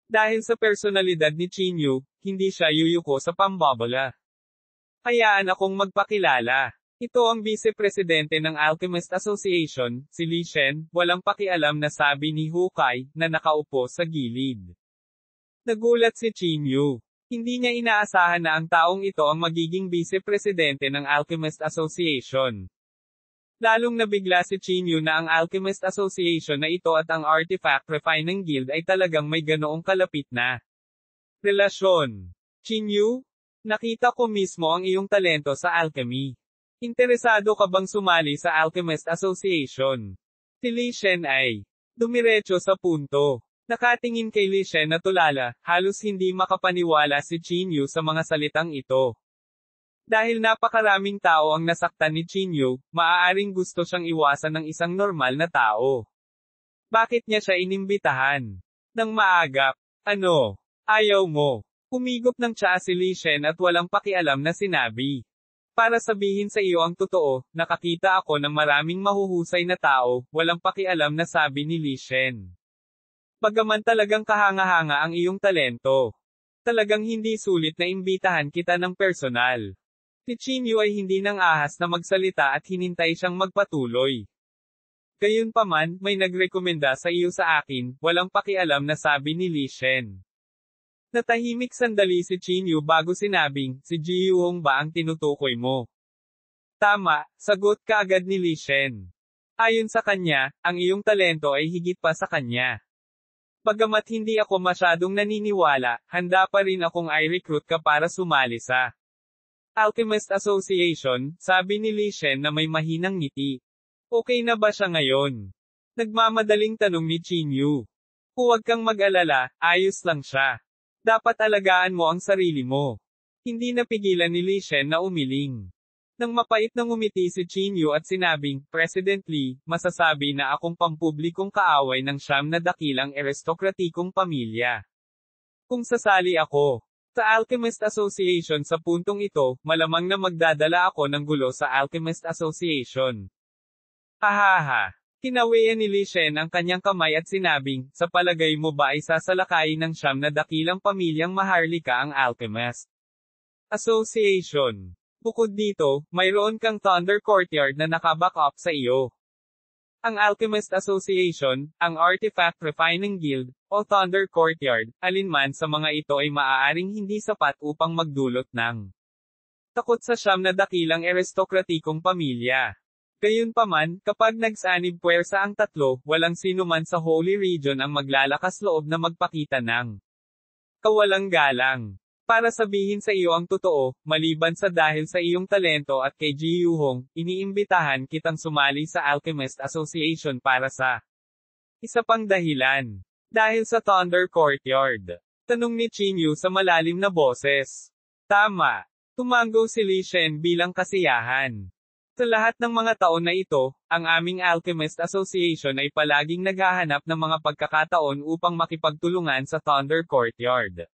S1: Dahil sa personalidad ni Chinyu, hindi siya yuyuko sa pambabala. Hayaan akong magpakilala. Ito ang vice-presidente ng Alchemist Association, si Li Shen, walang pakialam na sabi ni Hukay, na nakaupo sa gilid. Nagulat si Chinyu. Hindi niya inaasahan na ang taong ito ang magiging vice-presidente ng Alchemist Association. Lalong nabigla si Chinyu na ang Alchemist Association na ito at ang Artifact Refining Guild ay talagang may ganoong kalapit na relasyon. Chinyu, nakita ko mismo ang iyong talento sa alchemy. Interesado ka bang sumali sa Alchemist Association? Si Li Shen ay dumiretso sa punto. Nakatingin kay Li Shen na tulala, halos hindi makapaniwala si Chinyu sa mga salitang ito. Dahil napakaraming tao ang nasaktan ni Chinyu, maaaring gusto siyang iwasan ng isang normal na tao. Bakit niya siya inimbitahan? Nang maagap, ano? Ayaw mo. Humigop ng tsaa si Li Shen at walang pakialam na sinabi. Para sabihin sa iyo ang totoo, nakakita ako ng maraming mahuhusay na tao, walang pakialam na sabi ni Li Shen. Bagaman talagang kahanga-hanga ang iyong talento. Talagang hindi sulit na imbitahan kita ng personal. Si Chinyu ay hindi nang ahas na magsalita at hinintay siyang magpatuloy. Gayunpaman, may nagrekomenda sa iyo sa akin, walang pakialam na sabi ni Li Shen. Natahimik sandali si Chinyu bago sinabing, si Ji Yuhong ba ang tinutukoy mo? Tama, sagot kaagad ni Li Shen. Ayon sa kanya, ang iyong talento ay higit pa sa kanya. Bagamat hindi ako masyadong naniniwala, handa pa rin akong i-recruit ka para sumali sa Alchemist Association, sabi ni Li Shen na may mahinang ngiti. Okay na ba siya ngayon? Nagmamadaling tanong ni Chinyu. Huwag kang mag-alala, ayos lang siya. Dapat alagaan mo ang sarili mo. Hindi napigilan ni Li Shen na umiling. Nang mapait na ngumiti si Chinyu at sinabing, President Li, masasabi na akong pampublikong kaaway ng siyam na dakilang aristokratikong pamilya. Kung sasali ako sa Alchemist Association sa puntong ito, malamang na magdadala ako ng gulo sa Alchemist Association. Hahaha. Kinawian ni Li Shen ang kanyang kamay at sinabing, sa palagay mo ba ay sasalakayin ng siyam na dakilang pamilyang Maharlika ang Alchemist Association? Bukod dito, mayroon kang Thunder Courtyard na nakaback up sa iyo. Ang Alchemist Association, ang Artifact Refining Guild, o Thunder Courtyard, alinman sa mga ito ay maaaring hindi sapat upang magdulot ng takot sa siyam na dakilang aristokratikong pamilya. Gayunpaman, kapag nagsanib puwersa ang tatlo, walang sino man sa Holy Region ang maglalakas loob na magpakita ng kawalang galang. Para sabihin sa iyo ang totoo, maliban sa dahil sa iyong talento at kay Ji Yuhong, iniimbitahan kitang sumali sa Alchemist Association para sa isa pang dahilan. Dahil sa Thunder Courtyard. Tanong ni Chinyu sa malalim na boses. Tama. Tumango si Li Shen bilang kasiyahan. Sa lahat ng mga taon na ito, ang aming Alchemist Association ay palaging naghahanap ng mga pagkakataon upang makipagtulungan sa Thunder Courtyard.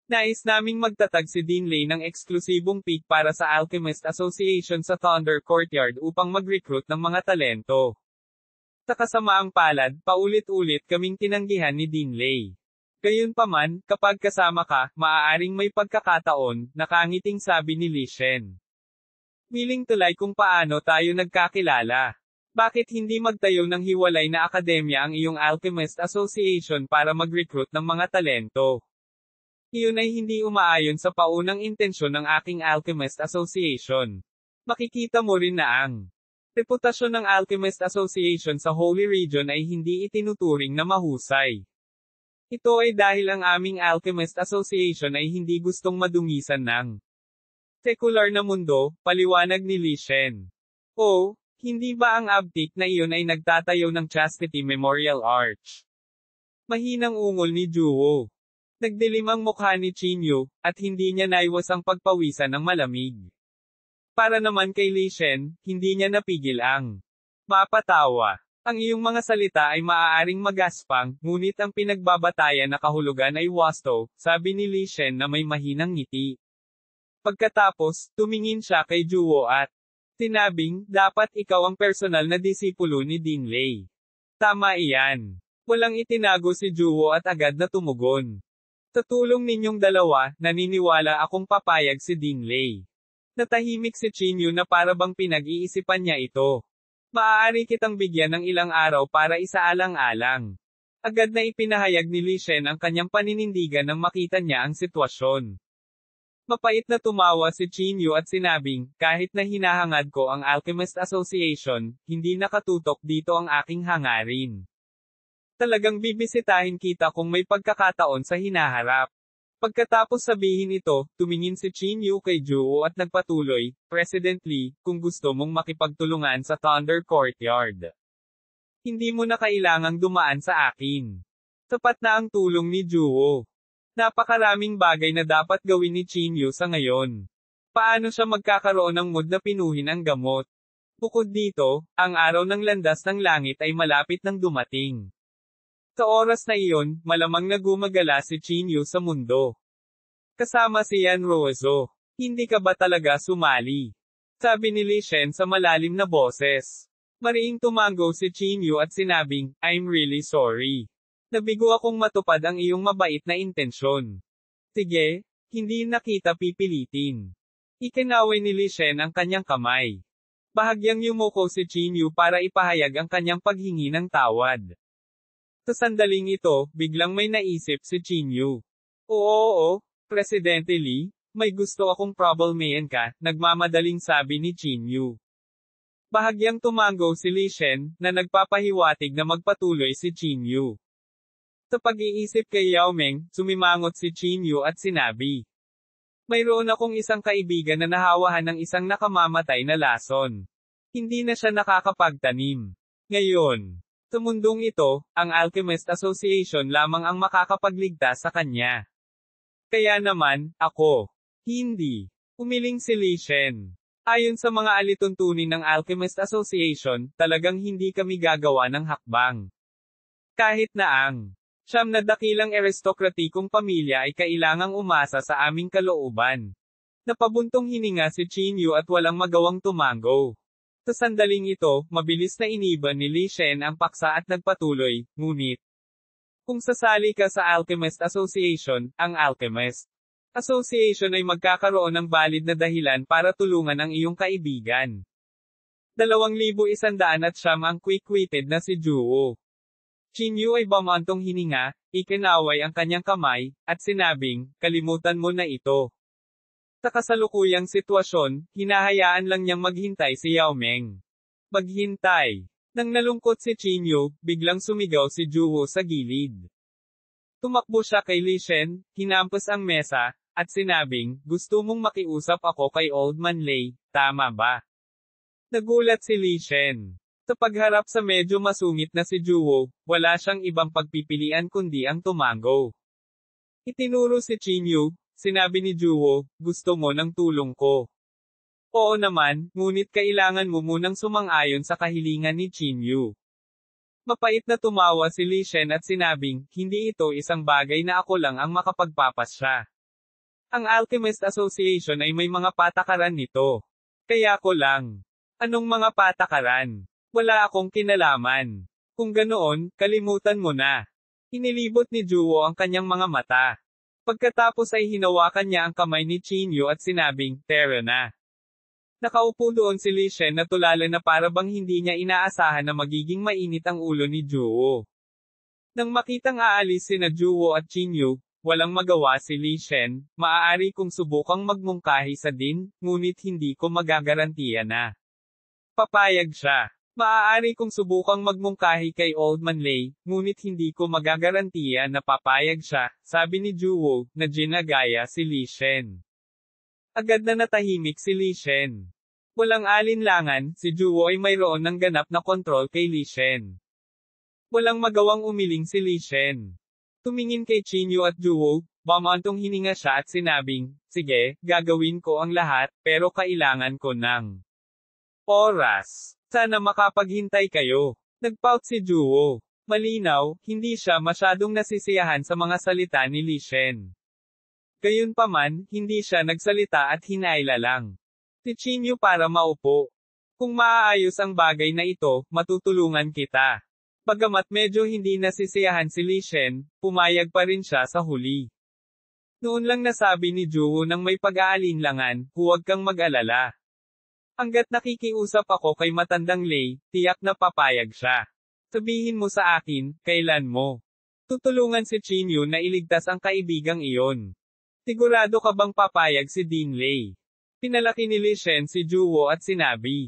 S1: Nais naming magtatag si Dean Lei ng eksklusibong pick para sa Alchemist Association sa Thunder Courtyard upang mag-recruit ng mga talento. Sa kasamaang palad, paulit-ulit kaming tinanggihan ni Dean Lei. Gayunpaman, kapag kasama ka, maaaring may pagkakataon, nakangiting sabi ni Li Shen. Willing tulay kung paano tayo nagkakilala. Bakit hindi magtayo ng hiwalay na akademya ang iyong Alchemist Association para mag-recruit ng mga talento? Iyon ay hindi umaayon sa paunang intensyon ng aking Alchemist Association. Makikita mo rin na ang reputasyon ng Alchemist Association sa Holy Region ay hindi itinuturing na mahusay. Ito ay dahil ang aming Alchemist Association ay hindi gustong madungisan ng sekular na mundo, paliwanag ni Li Shen. O, hindi ba ang abtik na iyon ay nagtatayo ng Chastity Memorial Arch? Mahinang ungol ni Juwo. Nagdilim ang mukha ni Chinyu, at hindi niya naiwas ang pagpawisan ng malamig. Para naman kay Li Shen, hindi niya napigil ang mapatawa. Ang iyong mga salita ay maaaring magaspang, ngunit ang pinagbabatayan na kahulugan ay wasto, sabi ni Li Shen na may mahinang ngiti. Pagkatapos, tumingin siya kay Juwo at sinabing, dapat ikaw ang personal na disipulo ni Dean Lei. Tama iyan. Walang itinago si Juwo at agad na tumugon. Sa tulong ninyong dalawa, naniniwala akong papayag si Dean Lei. Natahimik si Chinyu na para bang pinag-iisipan niya ito. Maaari kitang bigyan ng ilang araw para isaalang-alang. Agad na ipinahayag ni Li Shen ang kanyang paninindigan nang makita niya ang sitwasyon. Mapait na tumawa si Chinyu at sinabing, kahit na hinahangad ko ang Alchemist Association, hindi nakatutok dito ang aking hangarin. Talagang bibisitahin kita kung may pagkakataon sa hinaharap. Pagkatapos sabihin ito, tumingin si Chinyu kay Juwo at nagpatuloy, President Li, kung gusto mong makipagtulungan sa Thunder Courtyard. Hindi mo na kailangang dumaan sa akin. Sapat na ang tulong ni Juwo. Napakaraming bagay na dapat gawin ni Chinyu sa ngayon. Paano siya magkakaroon ng mood na pinuhin ang gamot? Bukod dito, ang araw ng landas ng langit ay malapit nang dumating. Sa oras na iyon, malamang na gumagala si Chinyu sa mundo. Kasama si Yan Ruozo. Hindi ka ba talaga sumali? Sabi ni Li Shen sa malalim na boses. Mariing tumango si Chinyu at sinabing, I'm really sorry. Nabigo akong matupad ang iyong mabait na intensyon. Sige, hindi na kita pipilitin. Ikinaway ni Li Shen ang kanyang kamay. Bahagyang yumuko si Chinyu para ipahayag ang kanyang paghingi ng tawad. Sa sandaling ito, biglang may naisip si Chinyu. Oo, Presidente Lee, may gusto akong troublemaker ka, nagmamadaling sabi ni Chinyu. Bahagyang tumango si Li Shen, na nagpapahiwatig na magpatuloy si Chinyu. Sa pag-iisip kay Yao Meng, sumimangot si Chinyu at sinabi. Mayroon akong isang kaibigan na nahawahan ng isang nakamamatay na lason. Hindi na siya nakakapagtanim. Ngayon, sa mundong ito, ang Alchemist Association lamang ang makakapagligtas sa kanya. Kaya naman, ako. Hindi. Umiling si Li Shen. Ayon sa mga alituntunin ng Alchemist Association, talagang hindi kami gagawa ng hakbang. Kahit na ang siyam na dakilang aristokratikong pamilya ay kailangang umasa sa aming kalooban. Napabuntong hininga si Chinyu at walang magawang tumango. Sa sandaling ito, mabilis na iniba ni Li Shen ang paksa at nagpatuloy, ngunit, kung sasali ka sa Alchemist Association, ang Alchemist Association ay magkakaroon ng valid na dahilan para tulungan ang iyong kaibigan. 2,100 ang quick-witted na si Juwo. Chinyu ay bumantong hininga, ikinaway ang kanyang kamay, at sinabing, kalimutan mo na ito. Sa kasalukuyang sitwasyon, hinahayaan lang niyang maghintay si Yao Meng. Maghintay. Nang nalungkot si Chinyu, biglang sumigaw si Juwo sa gilid. Tumakbo siya kay Li Shen, hinampas ang mesa, at sinabing, gusto mong makiusap ako kay Old Man Lei, tama ba? Nagulat si Li Shen. Sa pagharap sa medyo masungit na si Juwo, wala siyang ibang pagpipilian kundi ang tumango. Itinuro si Chinyu, sinabi ni Juwo, gusto mo ng tulong ko. Oo naman, ngunit kailangan mo munang sumang-ayon sa kahilingan ni Chinyu. Mapait na tumawa si Li Shen at sinabing, hindi ito isang bagay na ako lang ang makapagpapasya. Ang Alchemist Association ay may mga patakaran nito. Kaya ko lang. Anong mga patakaran? Wala akong kinalaman. Kung ganoon, kalimutan mo na. Inilibot ni Juwo ang kanyang mga mata. Pagkatapos ay hinawakan niya ang kamay ni Chinyu at sinabing, tara na. Nakaupo doon si Li Shen na tulala na para bang hindi niya inaasahan na magiging mainit ang ulo ni Juwo. Nang makitang aalis sina Juwo at Chinyu, walang magawa si Li Shen, maaari kong subukang magmungkahi sa din, ngunit hindi ko magagarantiya na. Papayag siya. Maaari kong subukang magmungkahi kay Old Man Lei, ngunit hindi ko magagarantiya na papayag siya, sabi ni Juwo, na ginagaya si Li Shen. Agad na natahimik si Li Shen. Walang alinlangan, si Juwo ay mayroon ng ganap na kontrol kay Li Shen. Walang magawang umiling si Li Shen. Tumingin kay Chinyu at Juwo, bumantong hininga siya at sinabing, sige, gagawin ko ang lahat, pero kailangan ko ng oras. Sana makapaghintay kayo. Nagpout si Juwo. Malinaw, hindi siya masyadong nasisiyahan sa mga salita ni Li Shen. Gayunpaman, hindi siya nagsalita at hinaila lang. Si Chinyu para maupo. Kung maaayos ang bagay na ito, matutulungan kita. Bagamat medyo hindi nasisiyahan si Li Shen, pumayag pa rin siya sa huli. Noon lang nasabi ni Juwo nang may pag-aalinlangan, huwag kang mag-alala. Hanggat nakikiusap ako kay Matandang Lei, tiyak na papayag siya. Sabihin mo sa akin, kailan mo tutulungan si Chinyu na iligtas ang kaibigang iyon. Sigurado ka bang papayag si Dean Lei? Pinalaki ni Li Shen si Juwo at sinabi.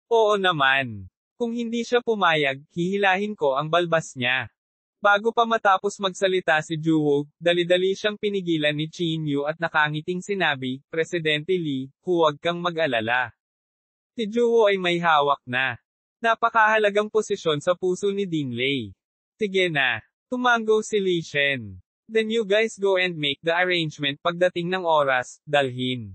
S1: Oo naman. Kung hindi siya pumayag, hihilahin ko ang balbas niya. Bago pa matapos magsalita si Juwo, dali-dali siyang pinigilan ni Chinyu at nakangiting sinabi, Presidente Lee, huwag kang mag-alala. Si Juwo ay may hawak na napakahalagang posisyon sa puso ni Dean Lei. Sige na. Tumango si Li Shen. Then you guys go and make the arrangement pagdating ng oras, dalhin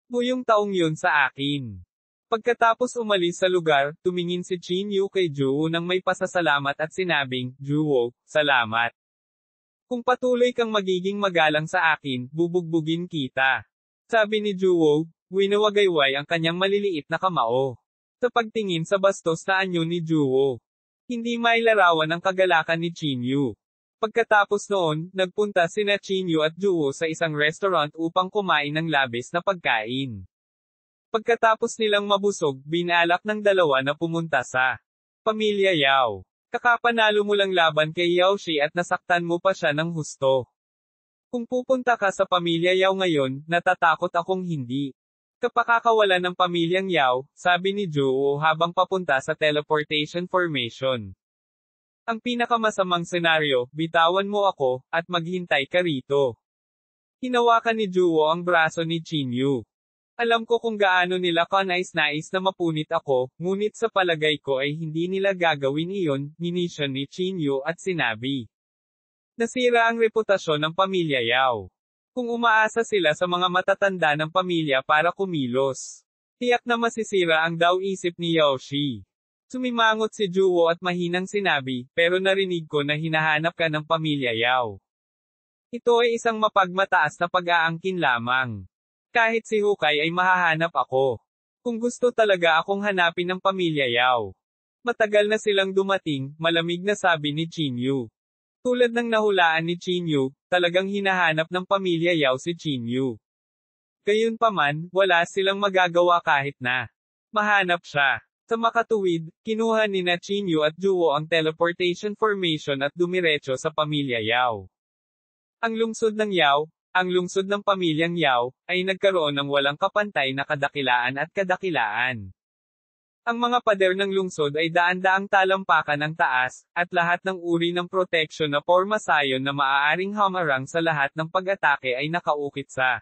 S1: Ngayong taong yun sa akin. Pagkatapos umalis sa lugar, tumingin si Chin Yu kay Juwo nang may pasasalamat at sinabing, Juwo, salamat. Kung patuloy kang magiging magalang sa akin, bubugbugin kita. Sabi ni Juwo, winawagayway ang kanyang maliliit na kamao. Sa pagtingin sa bastos na anyo ni Juwo, hindi mailarawan ang kagalakan ni Chin Yu. Pagkatapos noon, nagpunta sina Chin Yu at Juwo sa isang restaurant upang kumain ng labis na pagkain. Pagkatapos nilang mabusog, binalak ng dalawa na pumunta sa Pamilya Yao. Kakapanalo mo lang laban kay Yao Shi at nasaktan mo pa siya ng husto. Kung pupunta ka sa Pamilya Yao ngayon, natatakot akong hindi. Kapakakawalan ng Pamilyang Yao, sabi ni Juwo habang papunta sa teleportation formation. Ang pinakamasamang senaryo, bitawan mo ako, at maghintay ka rito. Hinawakan ni Juwo ang braso ni Chin Yu. Alam ko kung gaano nila kanais-nais na mapunit ako, ngunit sa palagay ko ay hindi nila gagawin iyon, minisyon ni Chin Yu at sinabi. Nasira ang reputasyon ng Pamilya Yao. Kung umaasa sila sa mga matatanda ng pamilya para kumilos, tiyak na masisira ang daw-isip ni Yao Shi. Sumimangot si Juwo at mahinang sinabi, pero narinig ko na hinahanap ka ng Pamilya Yao. Ito ay isang mapagmataas na pag-aangkin lamang. Kahit si Hukay ay mahahanap ako. Kung gusto talaga akong hanapin ng Pamilya Yao. Matagal na silang dumating, malamig na sabi ni Chin Yu. Tulad ng nahulaan ni Chin Yu, talagang hinahanap ng Pamilya Yao si Chin Yu. Gayunpaman, wala silang magagawa kahit na mahanap siya. Sa makatuwid, kinuha ni na Chin Yu at Juwo ang teleportation formation at dumiretso sa Pamilya Yao. Ang lungsod ng Yao, ang lungsod ng Pamilyang Yao, ay nagkaroon ng walang kapantay na kadakilaan at kadakilaan. Ang mga pader ng lungsod ay daan-daang talampakan ng taas, at lahat ng uri ng proteksyon na pormasayon na maaaring hamarang sa lahat ng pag-atake ay nakaukit sa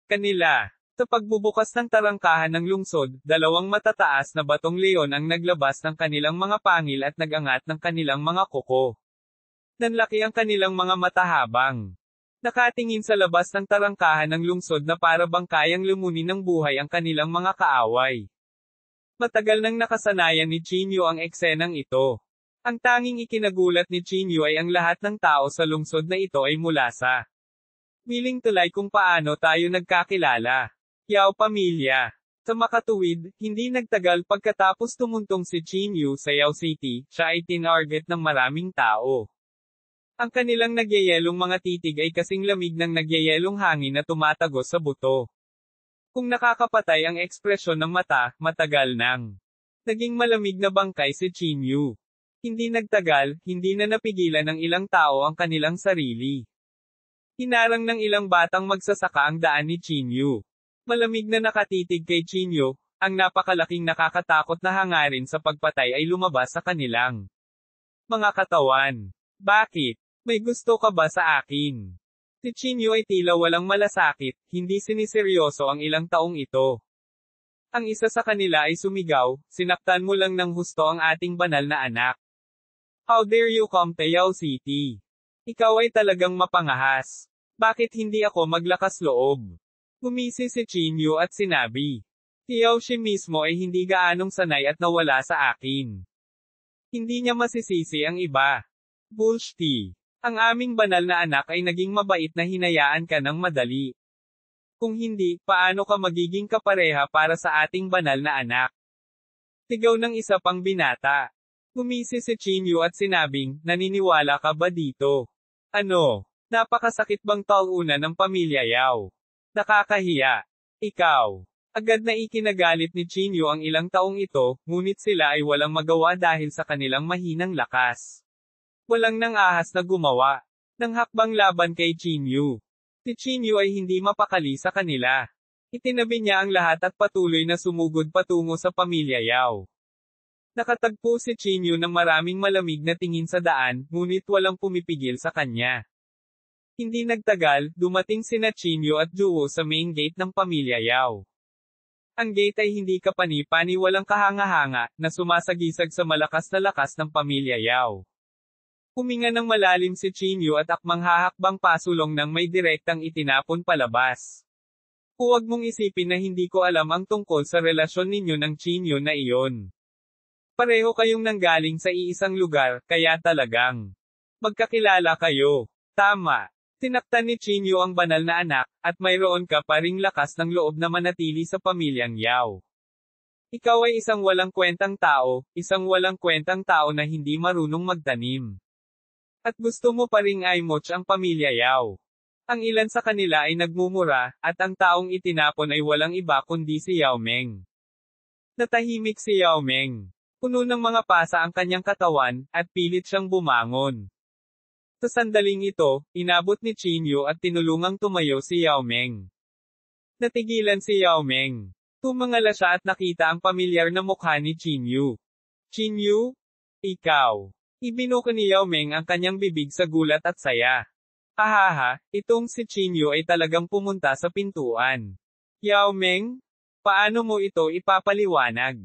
S1: kanila. Sa pagbubukas ng tarangkahan ng lungsod, dalawang matataas na batong leon ang naglabas ng kanilang mga pangil at nagangat ng kanilang mga kuko. Nanlaki ang kanilang mga matahabang. Nakatingin sa labas ng tarangkahan ng lungsod na para bang kayang lumunin ng buhay ang kanilang mga kaaway. Matagal nang nakasanayan ni Chin Yu ang eksenang ito. Ang tanging ikinagulat ni Chin Yu ay ang lahat ng tao sa lungsod na ito ay mula sa willing tulay kung paano tayo nagkakilala. Yao Pamilya. Sa makatuwid, hindi nagtagal pagkatapos tumuntong si Chin Yu sa Yao City, siya ay tinarget ng maraming tao. Ang kanilang nagyayelong mga titig ay kasing lamig ng nagyayelong hangin na tumatagos sa buto. Kung nakakapatay ang ekspresyon ng mata, matagal nang naging malamig na bangkay si Chin Yu. Hindi nagtagal, hindi na napigilan ng ilang tao ang kanilang sarili. Hinarang ng ilang batang magsasaka ang daan ni Chin Yu. Malamig na nakatitig kay Chin Yu, ang napakalaking nakakatakot na hangarin sa pagpatay ay lumabas sa kanilang mga katawan. Bakit? May gusto ka ba sa akin? Si Chin Yu ay tila walang malasakit, hindi siniseryoso ang ilang taong ito. Ang isa sa kanila ay sumigaw, sinaktan mo lang ng husto ang ating banal na anak. How dare you come to Yao City? Ikaw ay talagang mapangahas. Bakit hindi ako maglakas loob? Gumisi si Chin Yu at sinabi. Si Yao Shi mismo ay hindi gaanong sanay at nawala sa akin. Hindi niya masisisi ang iba. Bullshit. Ang aming banal na anak ay naging mabait na hinayaan ka ng madali. Kung hindi, paano ka magiging kapareha para sa ating banal na anak? Sigaw ng isa pang binata. Gumisi si Chin Yu at sinabing, naniniwala ka ba dito? Ano? Napakasakit bang tauna ng Pamilya Yao? Nakakahiya. Ikaw. Agad na ikinagalit ni Chin Yu ang ilang taong ito, ngunit sila ay walang magawa dahil sa kanilang mahinang lakas. Walang nang ahas na gumawa ng hakbang laban kay Chin Yu. Si Chin Yu ay hindi mapakali sa kanila. Itinabi niya ang lahat at patuloy na sumugod patungo sa Pamilya Yao. Nakatagpo si Chin Yu ng maraming malamig na tingin sa daan, ngunit walang pumipigil sa kanya. Hindi nagtagal, dumating sina Chin Yu at Juwo sa main gate ng Pamilya Yao. Ang gate ay hindi kapani-pani walang kahanga-hanga, na sumasagisag sa malakas na lakas ng Pamilya Yao. Huminga ng malalim si Chin Yu at akmang hahakbang pasulong nang may direktang itinapon palabas. Huwag mong isipin na hindi ko alam ang tungkol sa relasyon ninyo ng Chinyo na iyon. Pareho kayong nanggaling sa iisang lugar, kaya talagang magkakilala kayo. Tama. Tinaktan ni Chinyo ang banal na anak, at mayroon ka pa ring lakas ng loob na manatili sa pamilyang Yao. Ikaw ay isang walang kwentang tao na hindi marunong magtanim. At gusto mo pa ring i-moch ang pamilya Yao. Ang ilan sa kanila ay nagmumura, at ang taong itinapon ay walang iba kundi si Yao Meng. Natahimik si Yao Meng. Puno ng mga pasa ang kanyang katawan, at pilit siyang bumangon. Sa sandaling ito, inabot ni Chinyo at tinulungang tumayo si Yao Meng. Natigilan si Yao Meng. Tumangala siya at nakita ang pamilyar na mukha ni Chinyo. Chinyo? Ikaw. Ibinuka ni Yao Meng ang kanyang bibig sa gulat at saya. Ahaha, itong si Chinyo ay talagang pumunta sa pintuan. Yao Meng? Paano mo ito ipapaliwanag?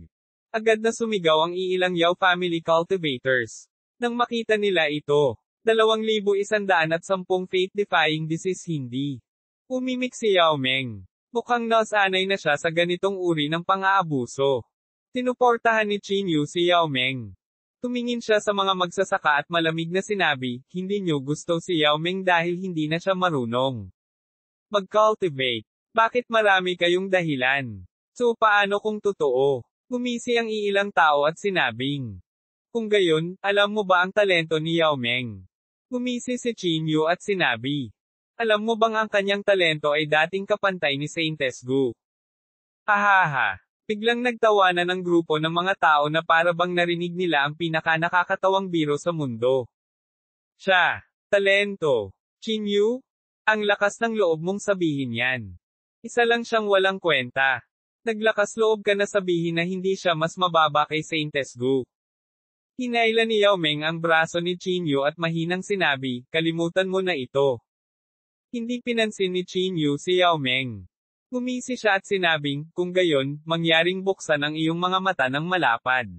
S1: Agad na sumigaw ang iilang Yao family cultivators. Nang makita nila ito. 2,110 faith-defying disease hindi. Umimik si Yao Meng. Mukhang nasanay na siya sa ganitong uri ng pang-aabuso. Tinuportahan ni Chinyo si Yao Meng. Tumingin siya sa mga magsasaka at malamig na sinabi, hindi nyo gusto si Yao Meng dahil hindi na siya marunong mag-cultivate. Bakit marami kayong dahilan? So paano kung totoo? Gumisi ang iilang tao at sinabing. Kung gayon, alam mo ba ang talento ni Yao Meng? Gumisi si Chinyo at sinabi. Alam mo bang ang kanyang talento ay dating kapantay ni Saint Gu? Hahaha. Biglang nagtawanan ng grupo ng mga tao na para bang narinig nila ang pinaka-nakakatawang biro sa mundo. Siya. Talento. Chinyo? Ang lakas ng loob mong sabihin yan. Isa lang siyang walang kwenta. Naglakas loob ka na sabihin na hindi siya mas mababa kay Saint Gu. Hinayla ni Yao Meng ang braso ni Chinyo at mahinang sinabi, kalimutan mo na ito. Hindi pinansin ni Chinyo si Yao Meng. Gumisi siya at sinabing, kung gayon, mangyaring buksan ang iyong mga mata ng malapad.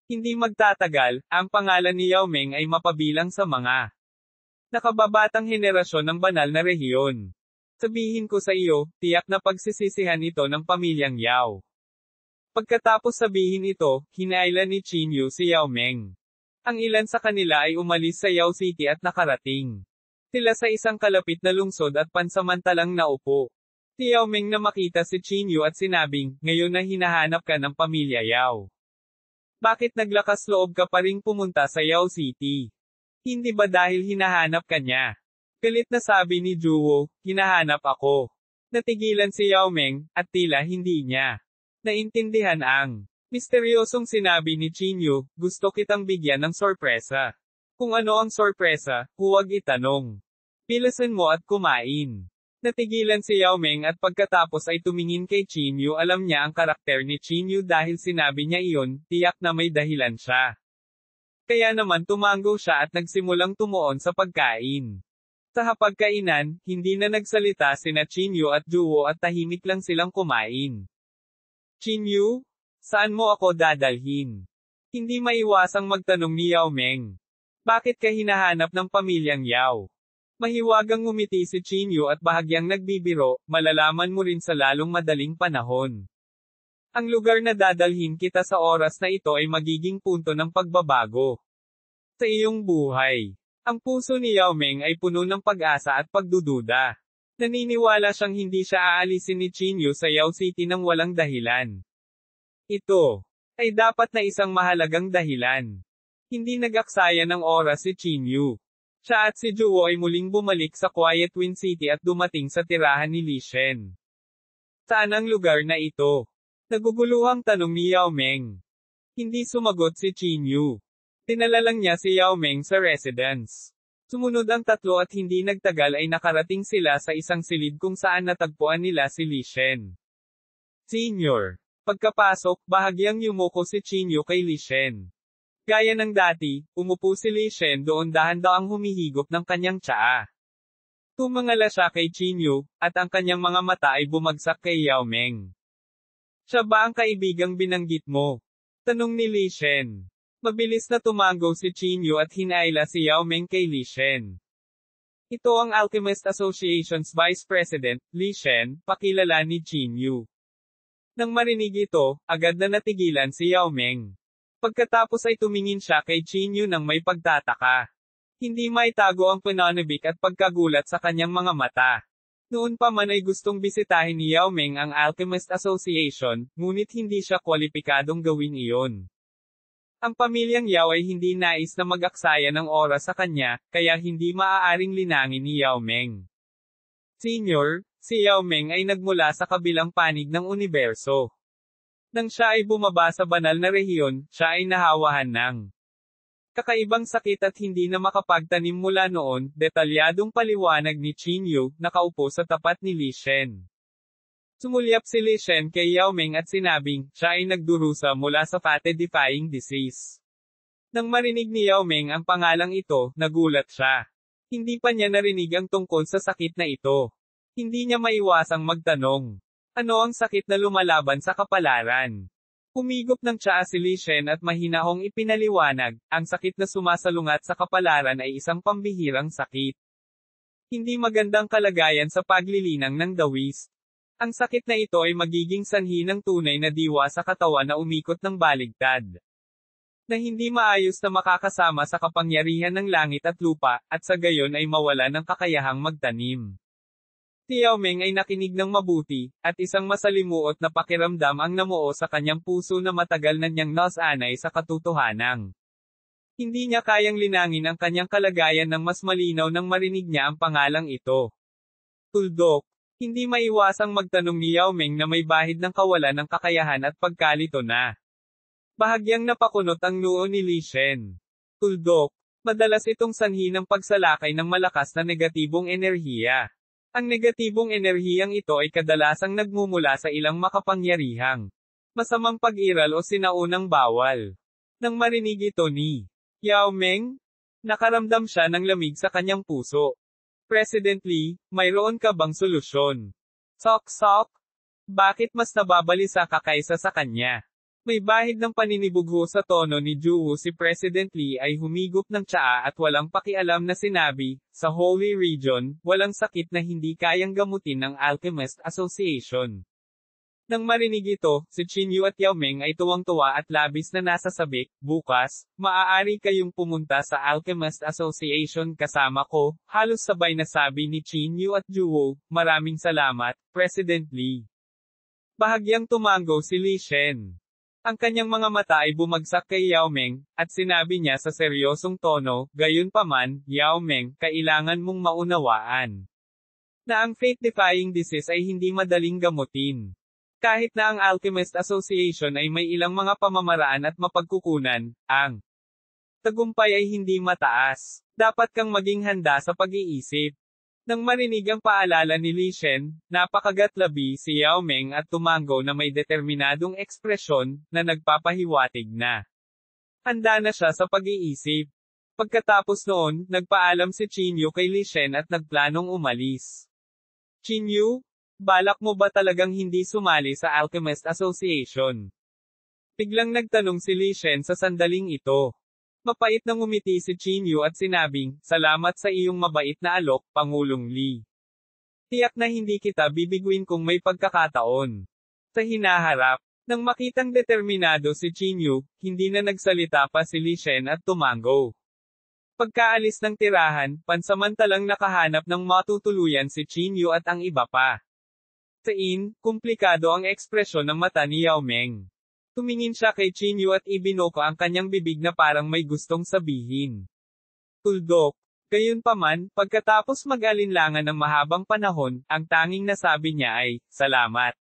S1: Hindi magtatagal, ang pangalan ni Yao Meng ay mapabilang sa mga nakababatang henerasyon ng banal na rehiyon. Sabihin ko sa iyo, tiyak na pagsisisihan ito ng pamilyang Yao. Pagkatapos sabihin ito, hinayla ni Chinyo si Yao Meng. Ang ilan sa kanila ay umalis sa Yao City at nakarating sila sa isang kalapit na lungsod at pansamantalang naupo. Si Yao Meng na makita si Chinyo at sinabing, ngayon na hinahanap ka ng pamilya Yao. Bakit naglakas loob ka pa ring pumunta sa Yao City? Hindi ba dahil hinahanap ka niya? Galit na sabi ni Juwo, hinahanap ako. Natigilan si Yao Meng, at tila hindi niya naintindihan ang misteryosong sinabi ni Chinyo, gusto kitang bigyan ng sorpresa. Kung ano ang sorpresa, huwag itanong. Pilasan mo at kumain. Natigilan si Yao Meng at pagkatapos ay tumingin kay Chinyo. Alam niya ang karakter ni Chinyo dahil sinabi niya iyon, tiyak na may dahilan siya. Kaya naman tumango siya at nagsimulang tumuon sa pagkain. Sa hapagkainan, hindi na nagsalita sina Chinyo at Juwo at tahimik lang silang kumain. Chinyo? Saan mo ako dadalhin? Hindi maiwasang magtanong ni Yao Meng. Bakit ka hinahanap ng pamilyang Yao? Mahiwagang ngumiti si Chinyo at bahagyang nagbibiro, malalaman mo rin sa lalong madaling panahon. Ang lugar na dadalhin kita sa oras na ito ay magiging punto ng pagbabago sa iyong buhay. Ang puso ni Yao Meng ay puno ng pag-asa at pagdududa. Naniniwala siyang hindi siya aalisin ni Chinyo sa Yao City nang walang dahilan. Ito ay dapat na isang mahalagang dahilan. Hindi nag-aksaya ng oras si Chinyo. Siya at si Juwo ay muling bumalik sa Quiet Wind City at dumating sa tirahan ni Li Shen. Saan ang lugar na ito? Naguguluhang tanong ni Yao Meng. Hindi sumagot si Chinyo. Dinala lang niya si Yao Meng sa residence. Sumunod ang tatlo at hindi nagtagal ay nakarating sila sa isang silid kung saan natagpuan nila si Li Shen. Senior. Pagkapasok, bahagyang yumuko si Chinyo kay Li Shen. Gaya ng dati, umupo si Li Shen doon dahan-daang humihigop ng kanyang tsaa. Tumangala siya kay Chinyo, at ang kanyang mga mata ay bumagsak kay Yao Meng. Siya ba ang kaibigang binanggit mo? Tanong ni Li Shen. Mabilis na tumango si Chinyo at hinayla si Yao Meng kay Li Shen. Ito ang Alchemist Association's Vice President, Li Shen, pakilala ni Qin Yu. Nang marinig ito, agad na natigilan si Yao Meng. Pagkatapos ay tumingin siya kay Qin Yu nang may pagtataka. Hindi maitago ang pananabik at pagkagulat sa kanyang mga mata. Noon pa man ay gustong bisitahin ni Yao Meng ang Alchemist Association, ngunit hindi siya kwalipikadong gawin iyon. Ang pamilyang Yao ay hindi nais na mag-aksaya ng oras sa kanya, kaya hindi maaaring linangin ni Yao Meng. Senior, si Yao Meng ay nagmula sa kabilang panig ng universo. Nang siya ay bumaba sa banal na rehiyon, siya ay nahawahan ng kakaibang sakit at hindi na makapagtanim mula noon, detalyadong paliwanag ni Qin Yu, nakaupo sa tapat ni Li Shen. Sumulyap si Li Shen kay Yao Meng at sinabing, siya ay nagdurusa mula sa fate-defying disease. Nang marinig ni Yao Meng ang pangalang ito, nagulat siya. Hindi pa niya narinig ang tungkol sa sakit na ito. Hindi niya maiwasang magtanong. Ano ang sakit na lumalaban sa kapalaran? Humigop ng tsaa si Li Shen at mahinahong ipinaliwanag, ang sakit na sumasalungat sa kapalaran ay isang pambihirang sakit. Hindi magandang kalagayan sa paglilinang ng dawis. Ang sakit na ito ay magiging sanhi ng tunay na diwa sa katawan na umikot ng baligtad. Na hindi maayos na makakasama sa kapangyarihan ng langit at lupa, at sa gayon ay mawala ng kakayahang magtanim. Si Yao Meng ay nakinig ng mabuti, at isang masalimuot na pakiramdam ang namuo sa kanyang puso na matagal na niyang nasanay sa katotohanan. Hindi niya kayang linangin ang kanyang kalagayan ng mas malinaw nang marinig niya ang pangalang ito. Tuldok. Hindi maiwasang magtanong ni Yao Meng na may bahid ng kawalan ng kakayahan at pagkalito na. Bahagyang napakunot ang noo ni Li Shen. Tuldok. Madalas itong sanhi ng pagsalakay ng malakas na negatibong enerhiya. Ang negatibong enerhiyang ito ay kadalasang nagmumula sa ilang makapangyarihang masamang pag-iral o sinaunang bawal. Nang marinig ito ni Yao Meng, nakaramdam siya ng lamig sa kanyang puso. President Li, mayroon ka bang solusyon? Sok-sok? Bakit mas nababalisa ka kaysa sa kanya? May bahid ng paninibugho sa tono ni Juwu si President Li ay humigop ng tsaa at walang pakialam na sinabi, sa Holy Region, walang sakit na hindi kayang gamutin ng Alchemist Association. Nang marinig ito, si Qin Yu at Yao Meng ay tuwang-tuwa at labis na nasasabik, bukas, maaari kayong pumunta sa Alchemist Association kasama ko, halos sabay na sabi ni Qin Yu at Juwu, maraming salamat, President Li. Bahagyang tumango si Li Shen. Ang kanyang mga mata ay bumagsak kay Yao Meng, at sinabi niya sa seryosong tono, gayunpaman, Yao Meng, kailangan mong maunawaan na ang fate-defying disease ay hindi madaling gamutin. Kahit na ang Alchemist Association ay may ilang mga pamamaraan at mapagkukunan, ang tagumpay ay hindi mataas. Dapat kang maging handa sa pag-iisip. Nang marinig ang paalala ni Li Shen, napakagatlabi si Yao Meng at tumango na may determinadong ekspresyon, na nagpapahiwatig na handa na siya sa pag-iisip. Pagkatapos noon, nagpaalam si Qin Yu kay Li Shen at nagplanong umalis. Qin Yu, balak mo ba talagang hindi sumali sa Alchemist Association? Biglang nagtanong si Li Shen sa sandaling ito. Mapait na ngumiti si Qin Yu at sinabing, salamat sa iyong mabait na alok, Pangulong Li. Tiyak na hindi kita bibiguin kung may pagkakataon. Sa hinaharap, nang makitang determinado si Qin Yu, hindi na nagsalita pa si Li Shen at tumango. Pagkaalis ng tirahan, pansamantalang nakahanap ng matutuluyan si Qin Yu at ang iba pa. Komplikado ang ekspresyon ng mata ni Yao Meng. Tumingin siya kay Qin Yu at ibinoko ang kanyang bibig na parang may gustong sabihin. Tuldok. Gayunpaman, pagkatapos mag-alinlangan ng mahabang panahon, ang tanging nasabi niya ay, salamat.